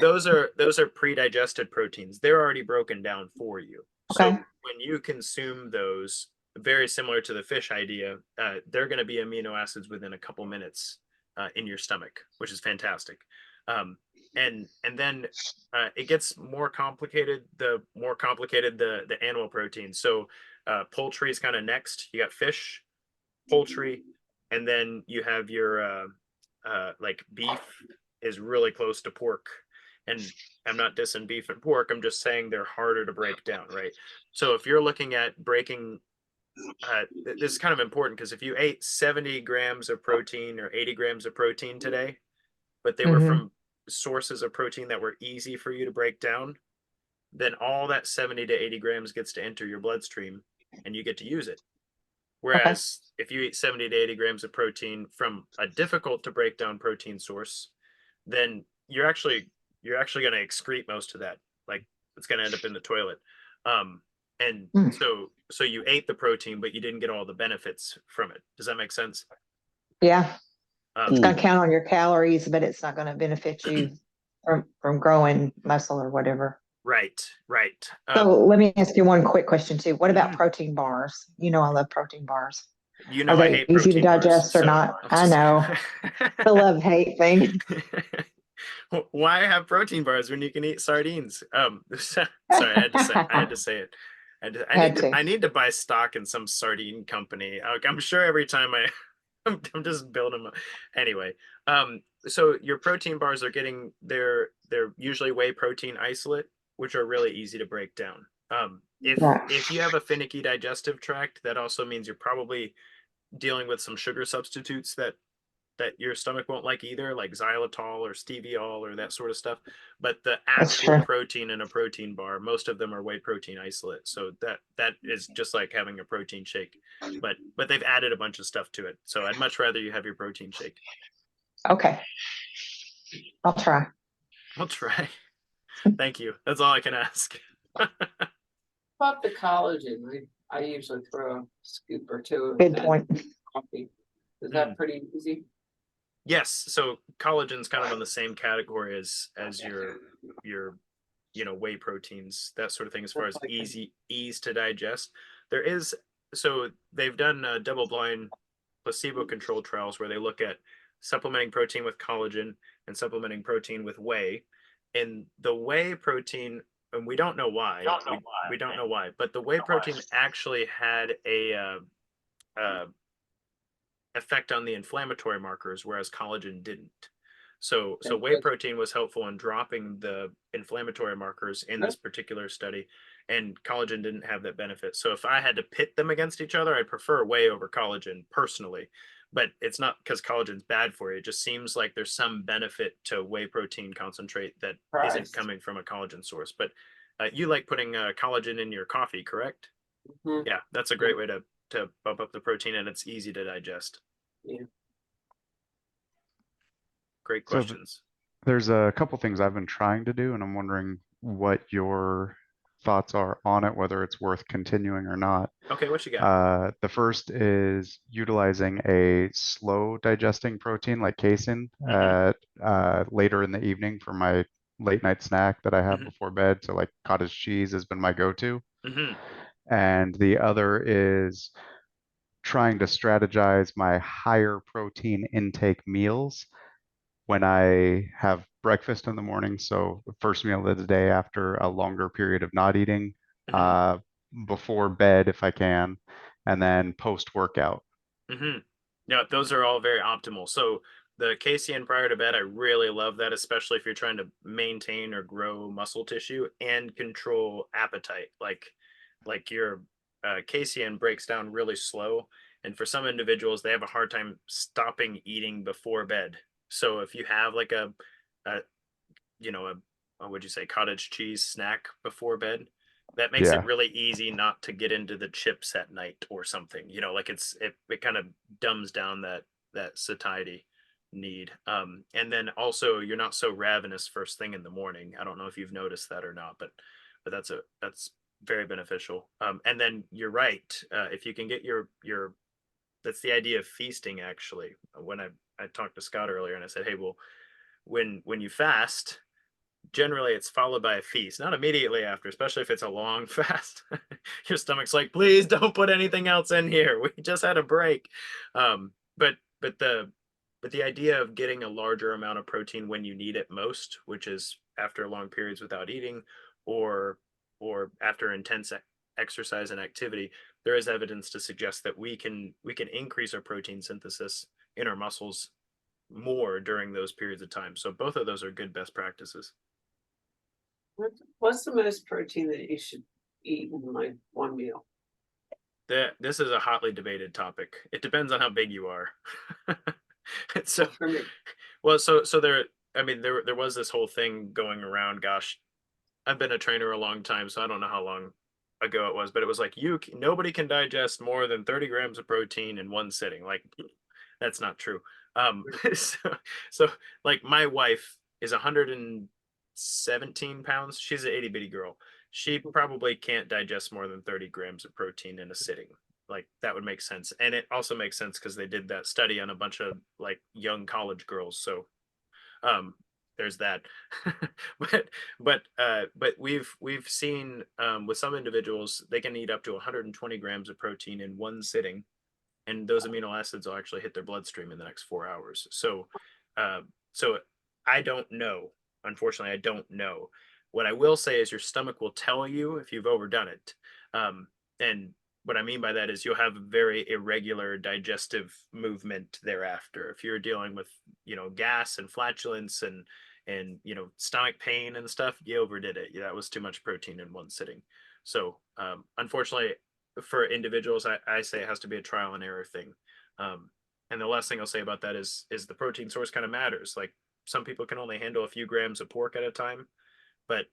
Speaker 1: those are pre-digested proteins. They're already broken down for you.
Speaker 7: Okay.
Speaker 1: So when you consume those, very similar to the fish idea, they're going to be amino acids within a couple minutes in your stomach, which is fantastic. And then it gets more complicated. The more complicated the animal protein. So poultry is kind of next. You got fish, poultry, and then you have your like beef is really close to pork. And I'm not dissing beef and pork. I'm just saying they're harder to break down, right? So if you're looking at breaking, this is kind of important because if you ate 70 grams of protein or 80 grams of protein today, but they were from sources of protein that were easy for you to break down, then all that 70 to 80 grams gets to enter your bloodstream and you get to use it. Whereas if you eat 70 to 80 grams of protein from a difficult to break down protein source, then you're actually going to excrete most of that. Like it's going to end up in the toilet. And so you ate the protein, but you didn't get all the benefits from it. Does that make sense?
Speaker 7: Yeah. It's going to count on your calories, but it's not going to benefit you from growing muscle or whatever.
Speaker 1: Right.
Speaker 7: So let me ask you one quick question too. What about protein bars? I love protein bars.
Speaker 1: Are they
Speaker 7: hate easy to digest or not? I know. The love-hate thing.
Speaker 1: Why have protein bars when you can eat sardines? Sorry, I had to say it. I need to buy stock in some sardine company. I'm sure every time I'm just building them. Anyway, so your protein bars are getting they're usually whey protein isolate, which are really easy to break down.
Speaker 7: Right.
Speaker 1: If you have a finicky digestive tract, that also means you're probably dealing with some sugar substitutes that your stomach won't like either, like xylitol or steviol or that sort of stuff. But the
Speaker 7: That's
Speaker 1: actual
Speaker 7: true.
Speaker 1: protein in a protein bar, most of them are whey protein isolate. So that is just like having a protein shake. But they've added a bunch of stuff to it. So I'd much rather you have your protein shake.
Speaker 7: Okay. I'll try.
Speaker 1: I'll try. Thank you. That's all I can ask.
Speaker 3: About the collagen, I usually throw a scoop or two of
Speaker 7: Good
Speaker 3: that
Speaker 7: point.
Speaker 3: in coffee. Is that pretty easy?
Speaker 1: Yes, so collagen's kind of on the same category as your whey proteins, that sort of thing, as far as ease to digest. There is so they've done double-blind placebo-controlled trials where they look at supplementing protein with collagen and supplementing protein with whey. And the whey protein, and we don't know why, we don't know why, but the whey protein actually had a effect on the inflammatory markers, whereas collagen didn't. So whey protein was helpful in dropping the inflammatory markers in this particular study, and collagen didn't have that benefit. So if I had to pit them against each other, I'd prefer whey over collagen personally. But it's not because collagen's bad for you. It just seems like there's some benefit to whey protein concentrate that isn't coming from a collagen source. But you like putting collagen in your coffee, correct?
Speaker 3: Mhm.
Speaker 1: Yeah, that's a great way to bump up the protein, and it's easy to digest.
Speaker 3: Yeah.
Speaker 1: Great
Speaker 2: So
Speaker 1: questions.
Speaker 2: there's a couple things I've been trying to do, and I'm wondering what your thoughts are on it, whether it's worth continuing or not.
Speaker 1: Okay, what you got?
Speaker 2: The first is utilizing a slow digesting protein like casein later in the evening for my late night snack that I have
Speaker 1: Mhm.
Speaker 2: before bed. So like cottage cheese has been my go-to.
Speaker 1: Mhm.
Speaker 2: And the other is trying to strategize my higher protein intake meals when I have breakfast in the morning. So the first meal of the day after a longer period of not eating,
Speaker 1: Mhm.
Speaker 2: uh, before bed if I can, and then post workout.
Speaker 1: Mhm. Yeah, those are all very optimal. So the casein prior to bed, I really love that, especially if you're trying to maintain or grow muscle tissue and control appetite. Like your casein breaks down really slow, and for some individuals, they have a hard time stopping eating before bed. So if you have like a a would you say cottage cheese snack before bed, that makes it
Speaker 2: Yeah.
Speaker 1: really easy not to get into the chips at night or something. Like it kind of dumbs down that satiety need. And then also you're not so ravenous first thing in the morning. I don't know if you've noticed that or not, but that's very beneficial. And then you're right. If you can get your that's the idea of feasting actually. When I talked to Scott earlier and I said, hey, well, when you fast, generally it's followed by a feast, not immediately after, especially if it's a long fast. Your stomach's like, please don't put anything else in here. We just had a break. Um but but the but the idea of getting a larger amount of protein when you need it most, which is after long periods without eating, or after intense exercise and activity, there is evidence to suggest that we can increase our protein synthesis in our muscles more during those periods of time. So both of those are good best practices.
Speaker 3: What's the most protein that you should eat in like one meal?
Speaker 1: This is a hotly debated topic. It depends on how big you are. So,
Speaker 3: For me,
Speaker 1: well, so there. I mean, there was this whole thing going around. Gosh, I've been a trainer a long time, so I don't know how long ago it was, but it was like nobody can digest more than 30 grams of protein in one sitting. Like, that's not true. So, so like my wife is 117 pounds. She's an itty bitty girl. She probably can't digest more than 30 grams of protein in a sitting. Like that would make sense. And it also makes sense because they did that study on a bunch of like young college girls. So um there's that. but but we've seen with some individuals they can eat up to 120 grams of protein in one sitting, and those amino acids will actually hit their bloodstream in the next 4 hours. So I don't know. Unfortunately, I don't know. What I will say is your stomach will tell you if you've overdone it. And what I mean by that is you'll have very irregular digestive movement thereafter. If you're dealing with, gas and flatulence and stomach pain and stuff, you overdid it. Yeah, that was too much protein in one sitting. So unfortunately, for individuals, I say it has to be a trial and error thing. And the last thing I'll say about that is the protein source kind of matters. Like some people can only handle a few grams of pork at a time, but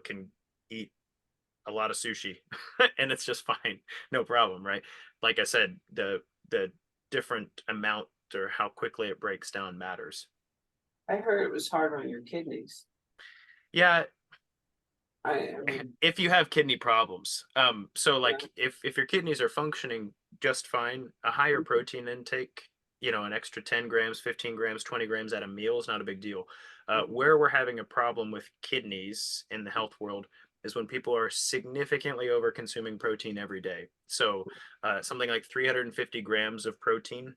Speaker 1: can eat a lot of sushi and it's just fine, no problem, right? Like I said, the different amount or how quickly it breaks down matters.
Speaker 3: I heard it was hard on your kidneys.
Speaker 1: Yeah,
Speaker 3: I mean,
Speaker 1: if you have kidney problems. So like
Speaker 3: yeah.
Speaker 1: if your kidneys are functioning just fine, a higher protein intake, an extra 10 grams, 15 grams, 20 grams at a meal is not a big deal. Where we're having a problem with kidneys in the health world is when people are significantly over consuming protein every day. So something like 350 grams of protein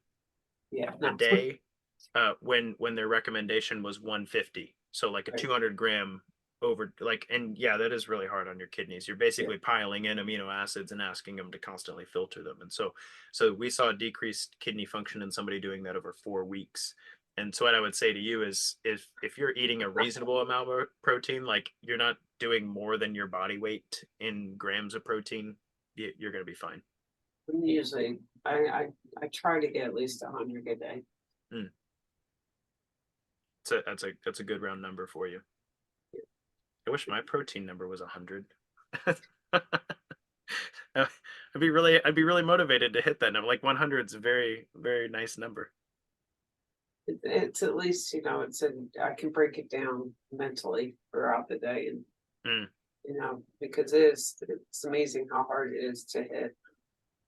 Speaker 3: Yeah,
Speaker 1: a
Speaker 3: no.
Speaker 1: day, when their recommendation was 150. So like a
Speaker 3: Right.
Speaker 1: 200-gram over, like, and yeah, that is really hard on your kidneys. You're basically piling in amino acids and asking them to constantly filter them. And so we saw decreased kidney function in somebody doing that over 4 weeks. And so what I would say to you is if you're eating a reasonable amount of protein, like you're not doing more than your body weight in grams of protein, you're going to be fine.
Speaker 3: Usually, I try to get at least 100 a day.
Speaker 1: Mm. So that's a good round number for you. I wish my protein number was 100. I'd be really motivated to hit that number. Like 100 is a very, very nice number.
Speaker 3: It's at least, I can break it down mentally throughout the day and,
Speaker 1: Mm.
Speaker 3: because it's amazing how hard it is to hit.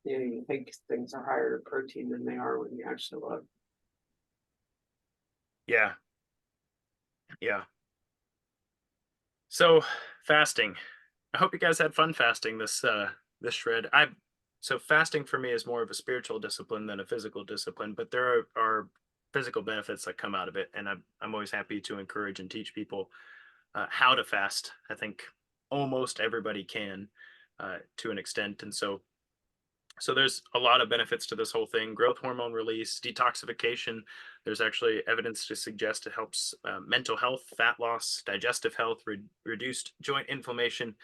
Speaker 3: You think things are higher in protein than they are when you actually look.
Speaker 1: Yeah. Yeah. So fasting. I hope you guys had fun fasting this shred. So fasting for me is more of a spiritual discipline than a physical discipline, but there are physical benefits that come out of it, and I'm always happy to encourage and teach people how to fast. I think almost everybody can to an extent, and so there's a lot of benefits to this whole thing: growth hormone release, detoxification. There's actually evidence to suggest it helps mental health, fat loss, digestive health, reduced joint inflammation,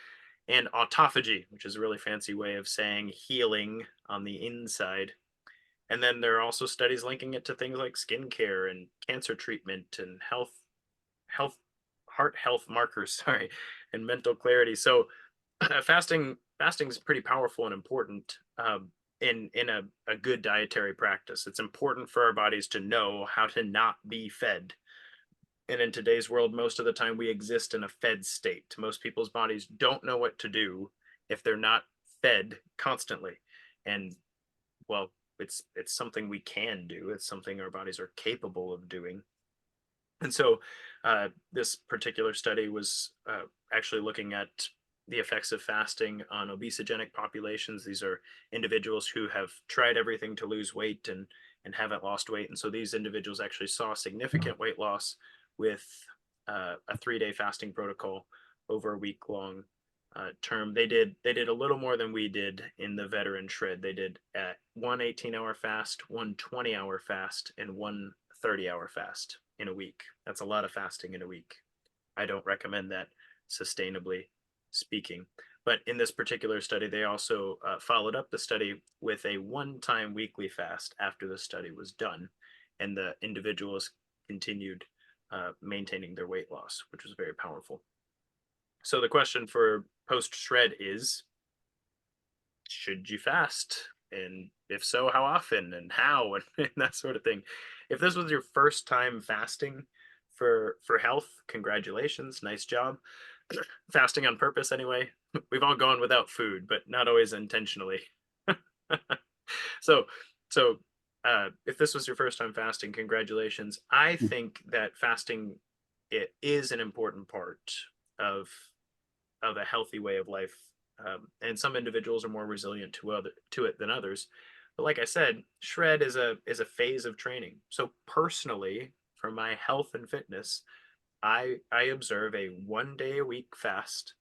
Speaker 1: and autophagy, which is a really fancy way of saying healing on the inside. And then there are also studies linking it to things like skincare and cancer treatment and health, heart health markers, sorry, and mental clarity. So fasting is pretty powerful and important in a good dietary practice. It's important for our bodies to know how to not be fed. And in today's world, most of the time we exist in a fed state. Most people's bodies don't know what to do if they're not fed constantly. And well, it's something we can do. It's something our bodies are capable of doing. And so this particular study was actually looking at the effects of fasting on obesogenic populations. These are individuals who have tried everything to lose weight and haven't lost weight. And so these individuals actually saw significant weight loss with a 3-day fasting protocol over a week-long term. They did a little more than we did in the veteran shred. They did at one 18-hour fast, one 20-hour fast, and one 30-hour fast in a week. That's a lot of fasting in a week. I don't recommend that sustainably speaking. But in this particular study, they also followed up the study with a one-time weekly fast after the study was done, and the individuals continued maintaining their weight loss, which was very powerful. So the question for post shred is, should you fast? And if so, how often and how and that sort of thing. If this was your first time fasting for health, congratulations, nice job. Fasting on purpose anyway. We've all gone without food, but not always intentionally. so so if this was your first time fasting, congratulations. I think that fasting, it is an important part of a healthy way of life. And some individuals are more resilient to it than others. But like I said, shred is a phase of training. So personally, for my health and fitness, I observe a 1 day a week fast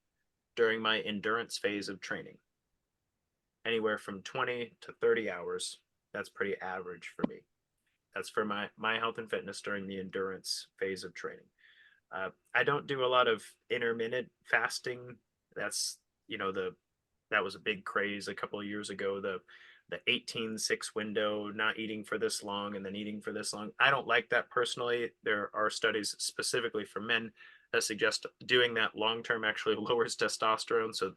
Speaker 1: during my endurance phase of training. anywhere from 20 to 30 hours. That's pretty average for me. That's for my health and fitness during the endurance phase of training. I don't do a lot of intermittent fasting. That's, you know, that was a big craze a couple of years ago. The 18-6 window, not eating for this long and then eating for this long. I don't like that personally. There are studies specifically for men that suggest doing that long term actually lowers testosterone. So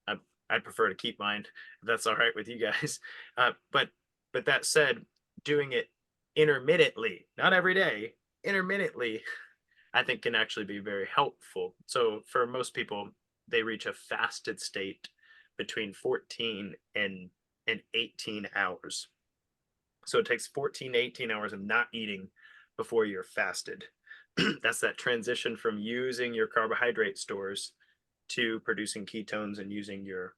Speaker 1: I, I'd prefer to keep mine if that's all right with you guys. But that said, doing it intermittently, not every day, intermittently, I think can actually be very helpful. So for most people, they reach a fasted state between 14 and 18 hours. So it takes 14 to 18 hours of not eating before you're fasted. That's that transition from using your carbohydrate stores to producing ketones and using your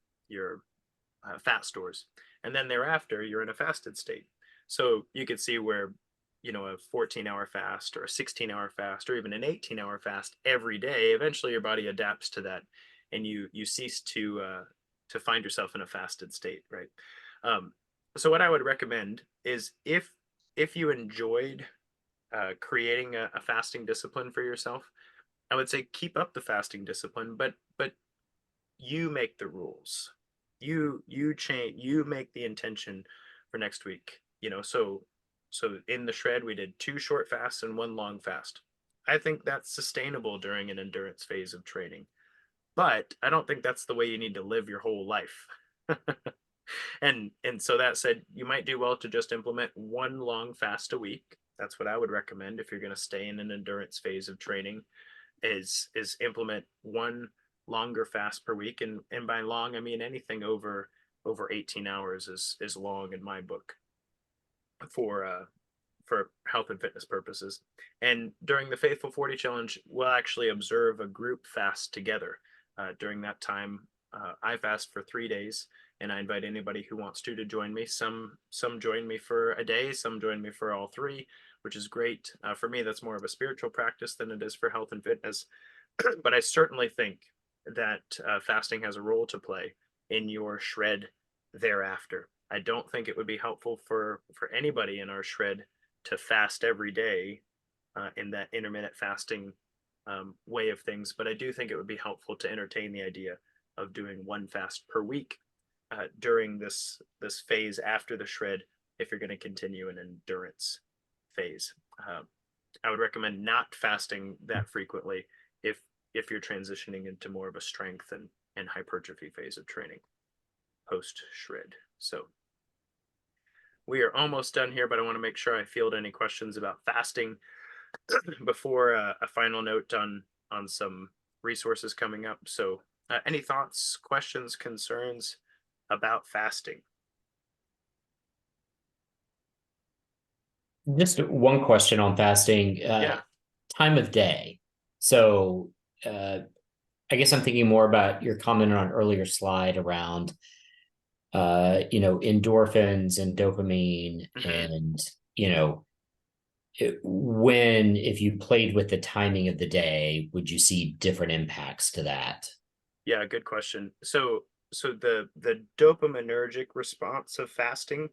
Speaker 1: fat stores. And then thereafter, you're in a fasted state. So you could see where, you know, a 14-hour fast or a 16-hour fast or even an 18-hour fast every day, eventually your body adapts to that, and you cease to find yourself in a fasted state, right? So what I would recommend is if you enjoyed creating a fasting discipline for yourself, I would say keep up the fasting discipline, but you make the rules. You change. You make the intention for next week. You know, so in the shred we did 2 short fasts and 1 long fast. I think that's sustainable during an endurance phase of training, but I don't think that's the way you need to live your whole life. And so that said, you might do well to just implement 1 long fast a week. That's what I would recommend if you're going to stay in an endurance phase of training, is implement 1 longer fast per week. And by long, I mean anything over 18 hours is long in my book for health and fitness purposes. And during the Faithful 40 challenge, we'll actually observe a group fast together. During that time, I fast for 3 days, and I invite anybody who wants to join me. Some join me for a day, some join me for all 3, which is great. For me, that's more of a spiritual practice than it is for health and fitness. But I certainly think that fasting has a role to play in your shred thereafter. I don't think it would be helpful for anybody in our shred to fast every day in that intermittent fasting way of things, but I do think it would be helpful to entertain the idea of doing 1 fast per week during this phase after the shred if you're going to continue an endurance phase. I would recommend not fasting that frequently if you're transitioning into more of a strength and hypertrophy phase of training post shred. So we are almost done here, but I want to make sure I field any questions about fasting before a final note on some resources coming up. So any thoughts, questions, concerns about fasting?
Speaker 5: Just one question on fasting.
Speaker 1: Yeah.
Speaker 5: Time of day. So I guess I'm thinking more about your comment on an earlier slide around endorphins and dopamine and when, if you played with the timing of the day, would you see different impacts to that?
Speaker 1: Yeah, good question. So the dopaminergic response of fasting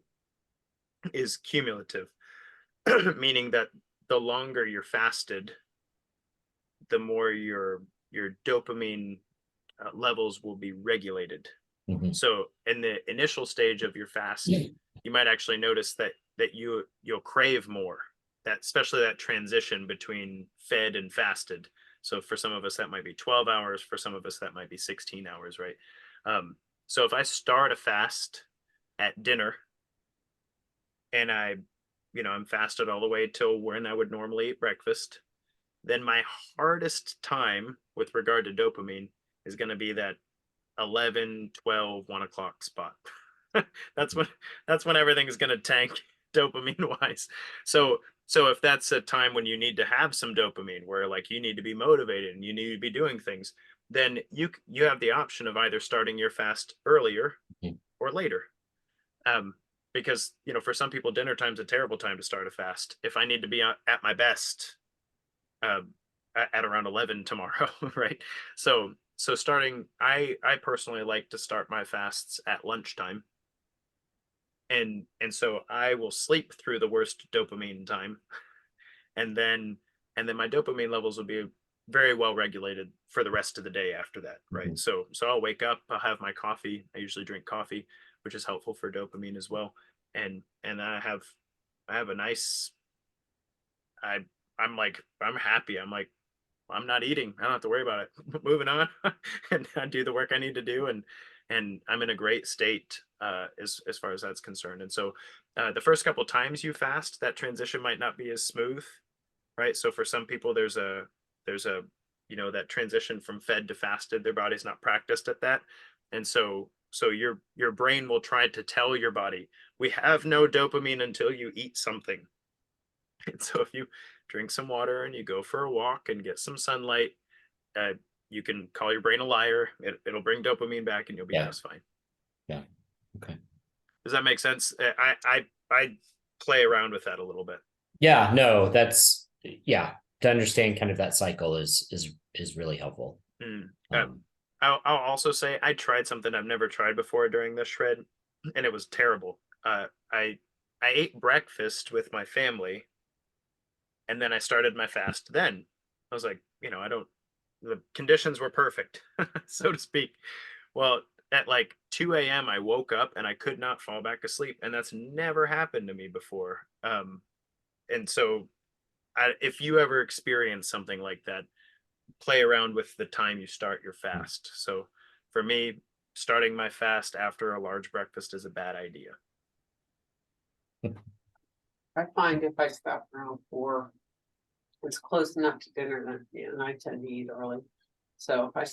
Speaker 1: is cumulative, meaning that the longer you're fasted, the more your dopamine levels will be regulated.
Speaker 5: Mhm.
Speaker 1: So in the initial stage of your fast, you might actually notice that you'll crave more. That especially that transition between fed and fasted. So for some of us that might be 12 hours. For some of us that might be 16 hours, right? So if I start a fast at dinner and I'm fasted all the way till when I would normally eat breakfast, then my hardest time with regard to dopamine is going to be that 11, 12, 1 o'clock spot. that's when everything is going to tank dopamine wise. So if that's a time when you need to have some dopamine, where like you need to be motivated and you need to be doing things, then you have the option of either starting your fast earlier or later. Because for some people, dinner time's a terrible time to start a fast. If I need to be at my best at around 11 tomorrow, right? So starting, I personally like to start my fasts at lunchtime. and so I will sleep through the worst dopamine time, and then my dopamine levels will be very well regulated for the rest of the day after that, right? So I'll wake up, I'll have my coffee. I usually drink coffee, which is helpful for dopamine as well, and I have a nice, I I'm happy. I'm like, I'm not eating. I don't have to worry about it. Moving on, and I do the work I need to do, and I'm in a great state as far as that's concerned. And so, the first couple times you fast, that transition might not be as smooth, right? So for some people, there's a that transition from fed to fasted. Their body's not practiced at that, and so your brain will try to tell your body, we have no dopamine until you eat something. And so if you drink some water and you go for a walk and get some sunlight, uh, you can call your brain a liar. It'll bring dopamine back and you'll be
Speaker 5: Yeah.
Speaker 1: just fine.
Speaker 5: Yeah. Okay.
Speaker 1: Does that make sense? I play around with that a little bit.
Speaker 5: Yeah, no, that's yeah. To understand kind of that cycle is really helpful.
Speaker 1: Mm.
Speaker 5: Um,
Speaker 1: I'll also say I tried something I've never tried before during this shred, and it was terrible. I ate breakfast with my family, and then I started my fast. Then I was like, I don't. The conditions were perfect, so to speak. Well, at like 2 a.m., I woke up and I could not fall back asleep, and that's never happened to me before. And so, if you ever experience something like that, play around with the time you start your fast. So, for me, starting my fast after a large breakfast is a bad idea.
Speaker 3: I find if I stop around 4, it's close enough to dinner that, and I tend to eat early. So if I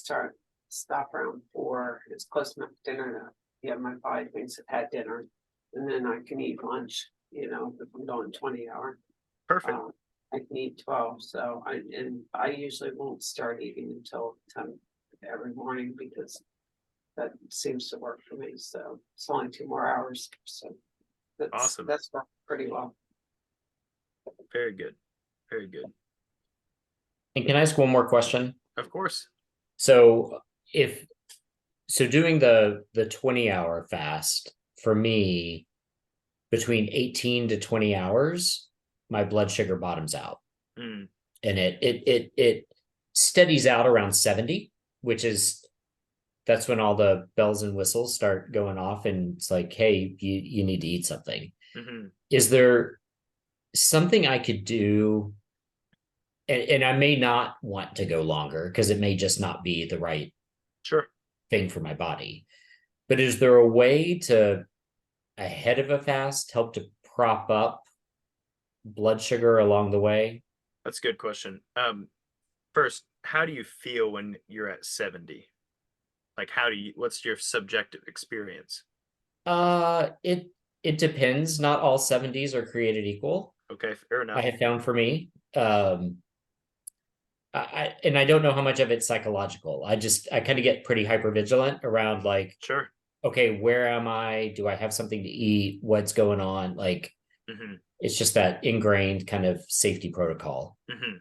Speaker 3: stop around 4, it's close enough to dinner that, my body thinks I've had dinner. And then I can eat lunch, if I'm going 20-hour.
Speaker 1: Perfect.
Speaker 3: I can eat 12, so I usually won't start eating until 10 every morning because that seems to work for me. So it's only 2 more hours. So
Speaker 1: Awesome.
Speaker 3: That's worked pretty well.
Speaker 1: Very good. Very good.
Speaker 5: and can I ask one more question?
Speaker 1: Of course.
Speaker 5: So doing the 20-hour fast for me, between 18 to 20 hours, my blood sugar bottoms out.
Speaker 1: Mm.
Speaker 5: And it steadies out around 70, which that's when all the bells and whistles start going off, and it's like, hey, you need to eat something.
Speaker 1: Mm-hmm.
Speaker 5: Is there something I could do? And I may not want to go longer because it may just not be the right
Speaker 1: Sure.
Speaker 5: thing for my body. But is there a way to, ahead of a fast, help to prop up blood sugar along the way?
Speaker 1: That's a good question. First, how do you feel when you're at 70? Like, what's your subjective experience?
Speaker 5: It depends. Not all 70s are created equal.
Speaker 1: Okay, fair enough.
Speaker 5: I have found for me. And I don't know how much of it's psychological. I kind of get pretty hyper vigilant around, like,
Speaker 1: Sure.
Speaker 5: okay, where am I? Do I have something to eat? What's going on? Like,
Speaker 1: Mm-hmm.
Speaker 5: it's just that ingrained kind of safety protocol.
Speaker 1: Mm-hmm.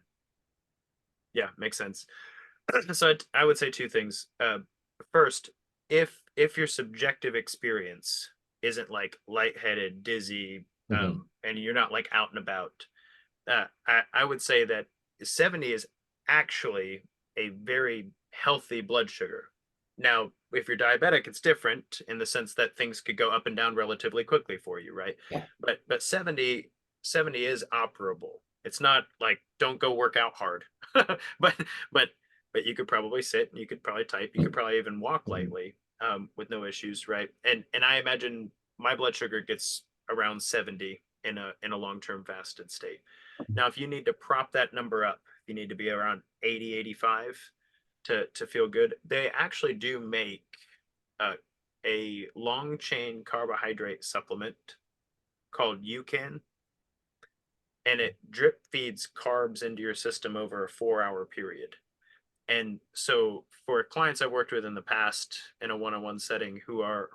Speaker 1: Yeah, makes sense. So I would say two things. First, if your subjective experience isn't like lightheaded, dizzy,
Speaker 5: Mhm.
Speaker 1: and you're not like out and about, I would say that 70 is actually a very healthy blood sugar. Now, if you're diabetic, it's different in the sense that things could go up and down relatively quickly for you, right?
Speaker 5: Yeah.
Speaker 1: But 70 is operable. It's not like don't go work out hard. but but you could probably sit, you could probably type, you could probably even walk lightly with no issues, right? And I imagine my blood sugar gets around 70 in a long-term fasted state. Now, if you need to prop that number up, you need to be around 80, 85 to feel good. They actually do make a long chain carbohydrate supplement called UCAN, and it drip feeds carbs into your system over a 4-hour period. And so for clients I've worked with in the past in a one-on-one setting who are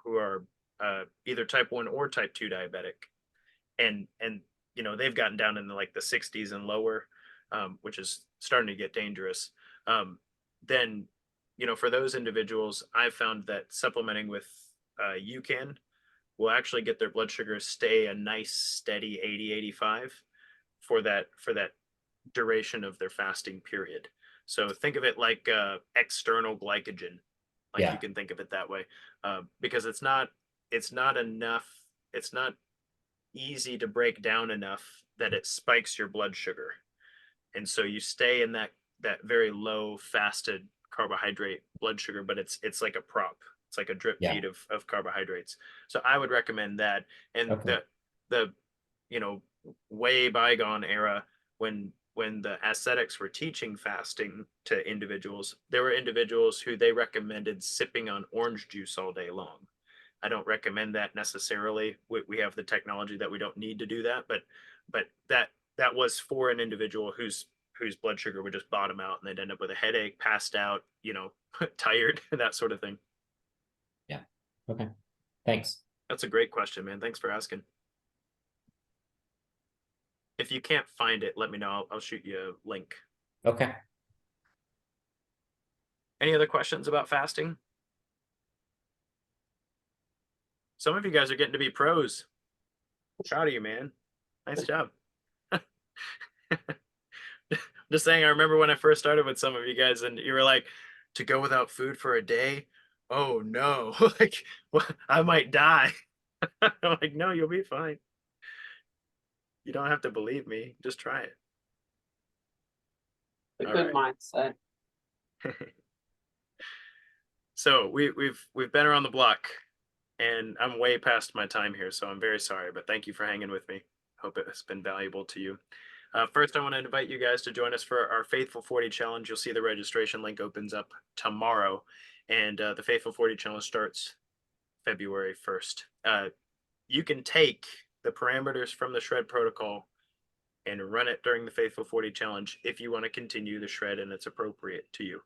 Speaker 1: either type 1 or type 2 diabetic, and they've gotten down into like the 60s and lower, which is starting to get dangerous. Then for those individuals, I've found that supplementing with UCAN will actually get their blood sugar stay a nice steady 80, 85 for that duration of their fasting period. So think of it like external glycogen, like you can think of it that way, because it's not enough. It's not easy to break down enough that it spikes your blood sugar, and so you stay in that very low fasted carbohydrate blood sugar, but it's like a prop. It's like a drip
Speaker 5: Yeah.
Speaker 1: feed of carbohydrates. So I would recommend that. And
Speaker 5: Okay.
Speaker 1: the way bygone era, when the ascetics were teaching fasting to individuals, there were individuals who they recommended sipping on orange juice all day long. I don't recommend that necessarily. We have the technology that we don't need to do that, but that was for an individual whose blood sugar would just bottom out and they'd end up with a headache, passed out, tired, that sort of thing.
Speaker 5: Yeah. Okay. Thanks.
Speaker 1: That's a great question, man. Thanks for asking. If you can't find it, let me know. I'll shoot you a link.
Speaker 5: Okay.
Speaker 1: Any other questions about fasting? Some of you guys are getting to be pros. Proud of you, man. Nice job. Just saying, I remember when I first started with some of you guys and you were like, to go without food for a day? Oh no, like, well, I might die. I'm like, no, you'll be fine. You don't have to believe me. Just try it.
Speaker 3: A
Speaker 1: All
Speaker 3: good
Speaker 1: right.
Speaker 3: mindset.
Speaker 1: So we've been around the block, and I'm way past my time here, so I'm very sorry, but thank you for hanging with me. Hope it has been valuable to you. First, I want to invite you guys to join us for our Faithful 40 Challenge. You'll see the registration link opens up tomorrow, and the Faithful 40 Challenge starts February 1st. You can take the parameters from the shred protocol and run it during the Faithful 40 Challenge if you want to continue the shred and it's appropriate to you.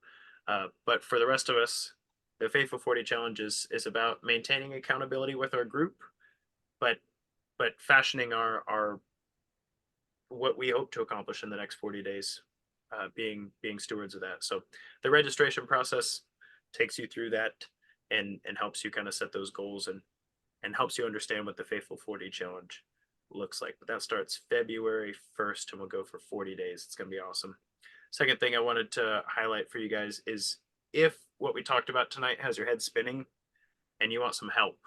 Speaker 1: But for the rest of us, the Faithful 40 Challenge is about maintaining accountability with our group, but fashioning our what we hope to accomplish in the next 40 days, being stewards of that. So the registration process takes you through that and helps you kind of set those goals and helps you understand what the Faithful 40 Challenge looks like. But that starts February 1st and we'll go for 40 days. It's going to be awesome. Second thing I wanted to highlight for you guys is if what we talked about tonight has your head spinning and you want some help,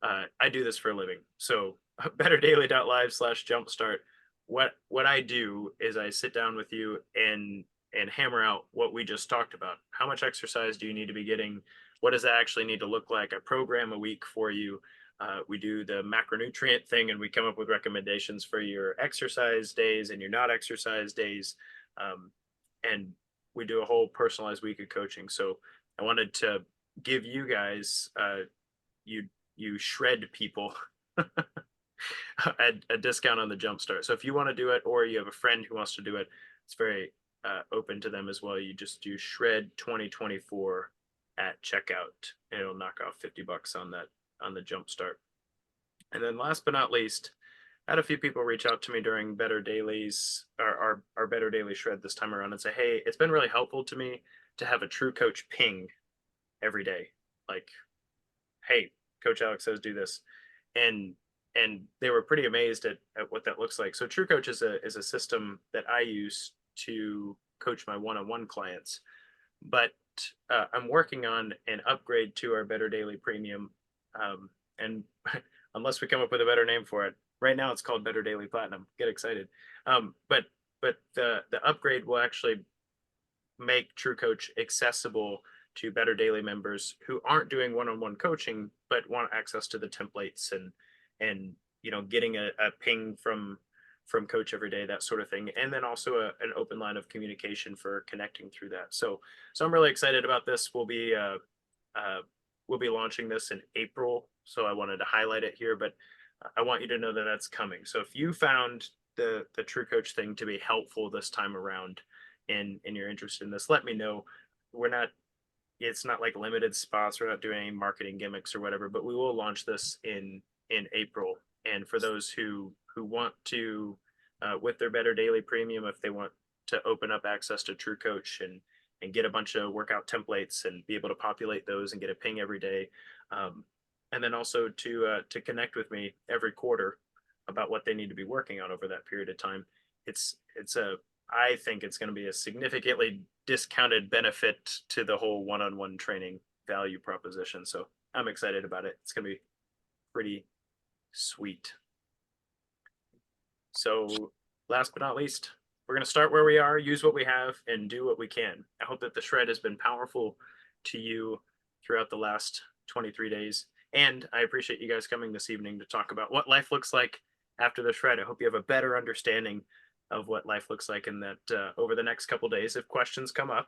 Speaker 1: I do this for a living. So betterdaily.live/jumpstart. What I do is I sit down with you and hammer out what we just talked about. How much exercise do you need to be getting? What does that actually need to look like? I program a week for you. We do the macronutrient thing and we come up with recommendations for your exercise days and your not exercise days. And we do a whole personalized week of coaching. So I wanted to give you guys, you shred people, a discount on the Jumpstart. So if you want to do it or you have a friend who wants to do it, it's very open to them as well. You just do shred 2024 at checkout and it'll knock off $50 on the Jumpstart. And then last but not least, I had a few people reach out to me during Better Dailies, our Better Daily Shred this time around and say, hey, it's been really helpful to me to have a True Coach ping every day. Like, hey, Coach Alex says do this. And they were pretty amazed at what that looks like. So True Coach is a system that I use to coach my one-on-one clients. But I'm working on an upgrade to our Better Daily Premium. And unless we come up with a better name for it, right now it's called Better Daily Platinum. Get excited. But the upgrade will actually make True Coach accessible to Better Daily members who aren't doing one-on-one coaching but want access to the templates and getting a ping from coach every day, that sort of thing, and then also an open line of communication for connecting through that. So I'm really excited about this. We'll be launching this in April, so I wanted to highlight it here, but I want you to know that that's coming. So if you found the True Coach thing to be helpful this time around and you're interested in this, let me know. It's not like limited spots. We're not doing any marketing gimmicks or whatever, but we will launch this in April. And for those who want to, with their Better Daily Premium, if they want to open up access to True Coach and get a bunch of workout templates and be able to populate those and get a ping every day, and then also to connect with me every quarter about what they need to be working on over that period of time. It's I think it's going to be a significantly discounted benefit to the whole one-on-one training value proposition. So I'm excited about it. It's going to be pretty sweet. So last but not least, we're going to start where we are, use what we have, and do what we can. I hope that the shred has been powerful to you throughout the last 23 days. And I appreciate you guys coming this evening to talk about what life looks like after the shred. I hope you have a better understanding of what life looks like, and that over the next couple days, if questions come up,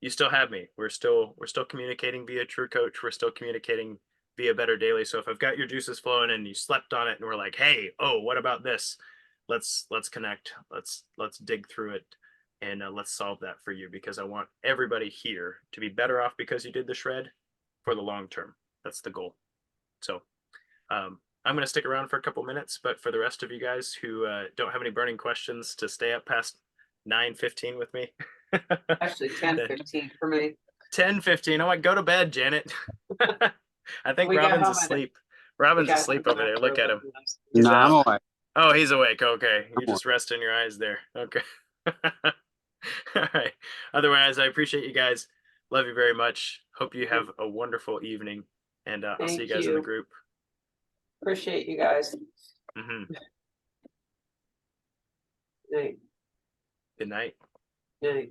Speaker 1: you still have me. We're still communicating via True Coach. We're still communicating via Better Daily. So if I've got your juices flowing and you slept on it and we're like, hey, oh, what about this? Let's connect. Let's dig through it, and let's solve that for you, because I want everybody here to be better off because you did the shred for the long term. That's the goal. So I'm going to stick around for a couple minutes, but for the rest of you guys who don't have any burning questions, to stay up past 9:15 with me.
Speaker 3: Actually 10:15 for me.
Speaker 1: 10:15. Oh, I go to bed, Janet. I think
Speaker 3: We got
Speaker 1: Robin's
Speaker 3: home at-
Speaker 1: asleep. Robin's
Speaker 3: we got
Speaker 1: asleep
Speaker 3: home
Speaker 1: over there.
Speaker 3: after
Speaker 1: Look at him.
Speaker 3: about
Speaker 1: He's
Speaker 4: No, I'm
Speaker 1: out.
Speaker 4: awake.
Speaker 1: Oh, he's awake. Okay.
Speaker 4: I'm
Speaker 1: You're just resting your eyes there. Okay. All right. Otherwise, I appreciate you guys. Love you very much. Hope you have a wonderful evening. And I'll see you
Speaker 3: Thank
Speaker 1: guys in the
Speaker 3: you.
Speaker 1: group.
Speaker 3: Appreciate you guys.
Speaker 1: Mhm.
Speaker 3: Night.
Speaker 1: Good night.
Speaker 3: Night.